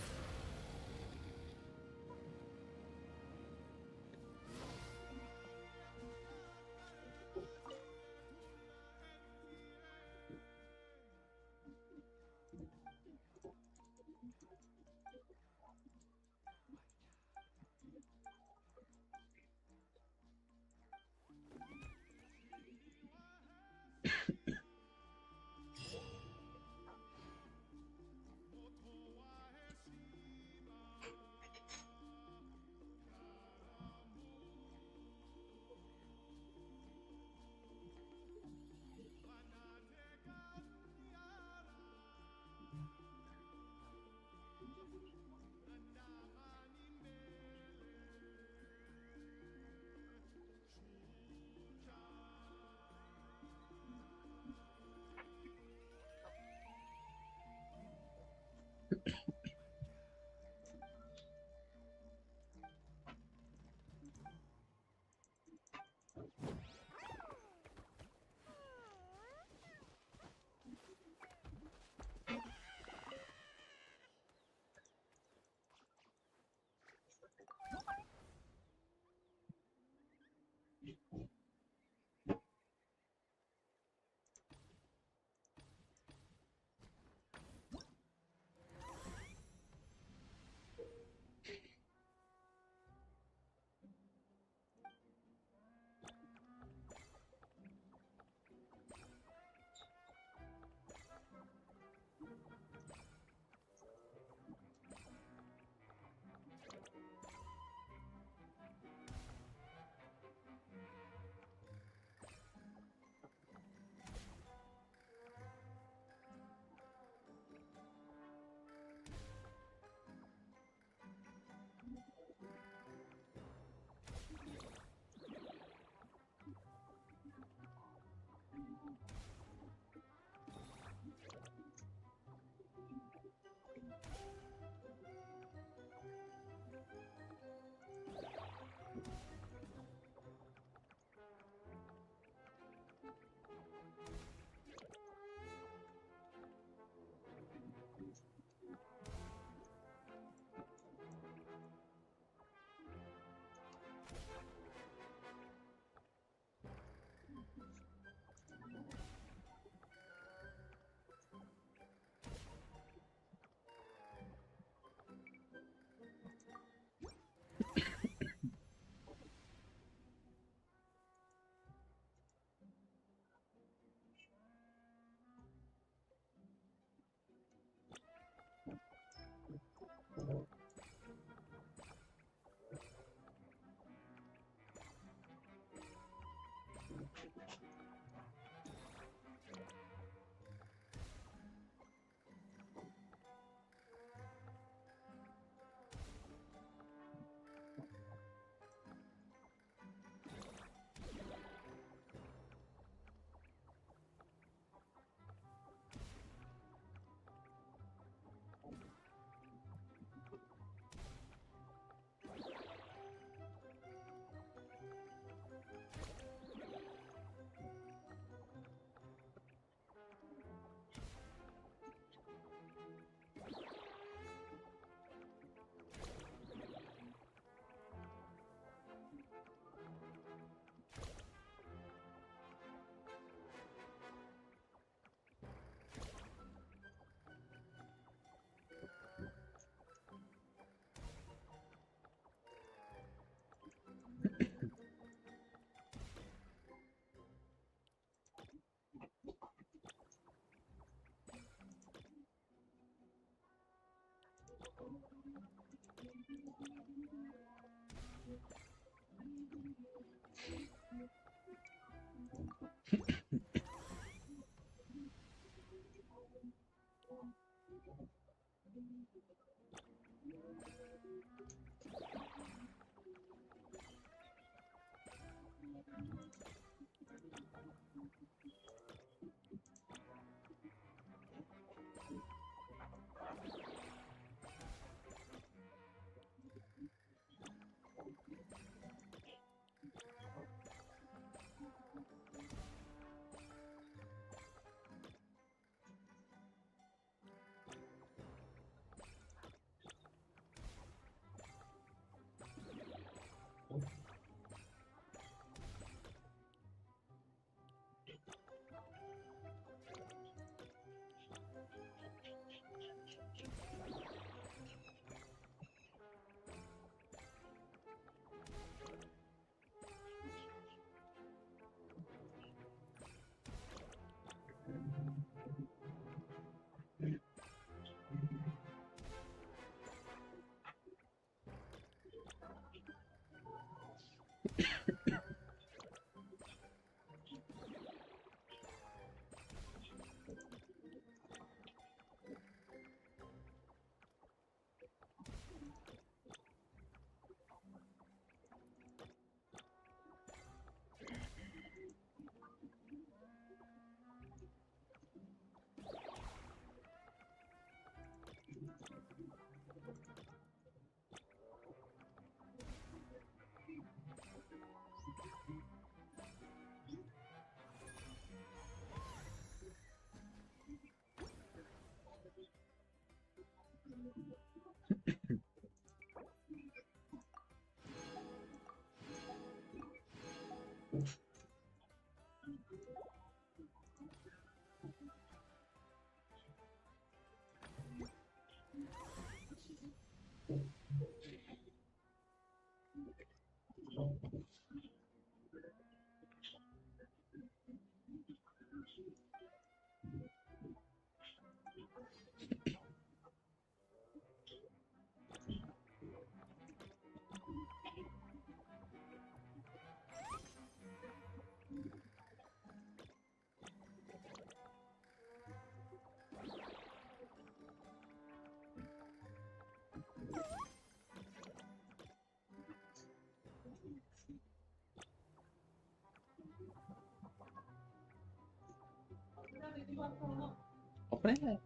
अपने है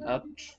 Ouch.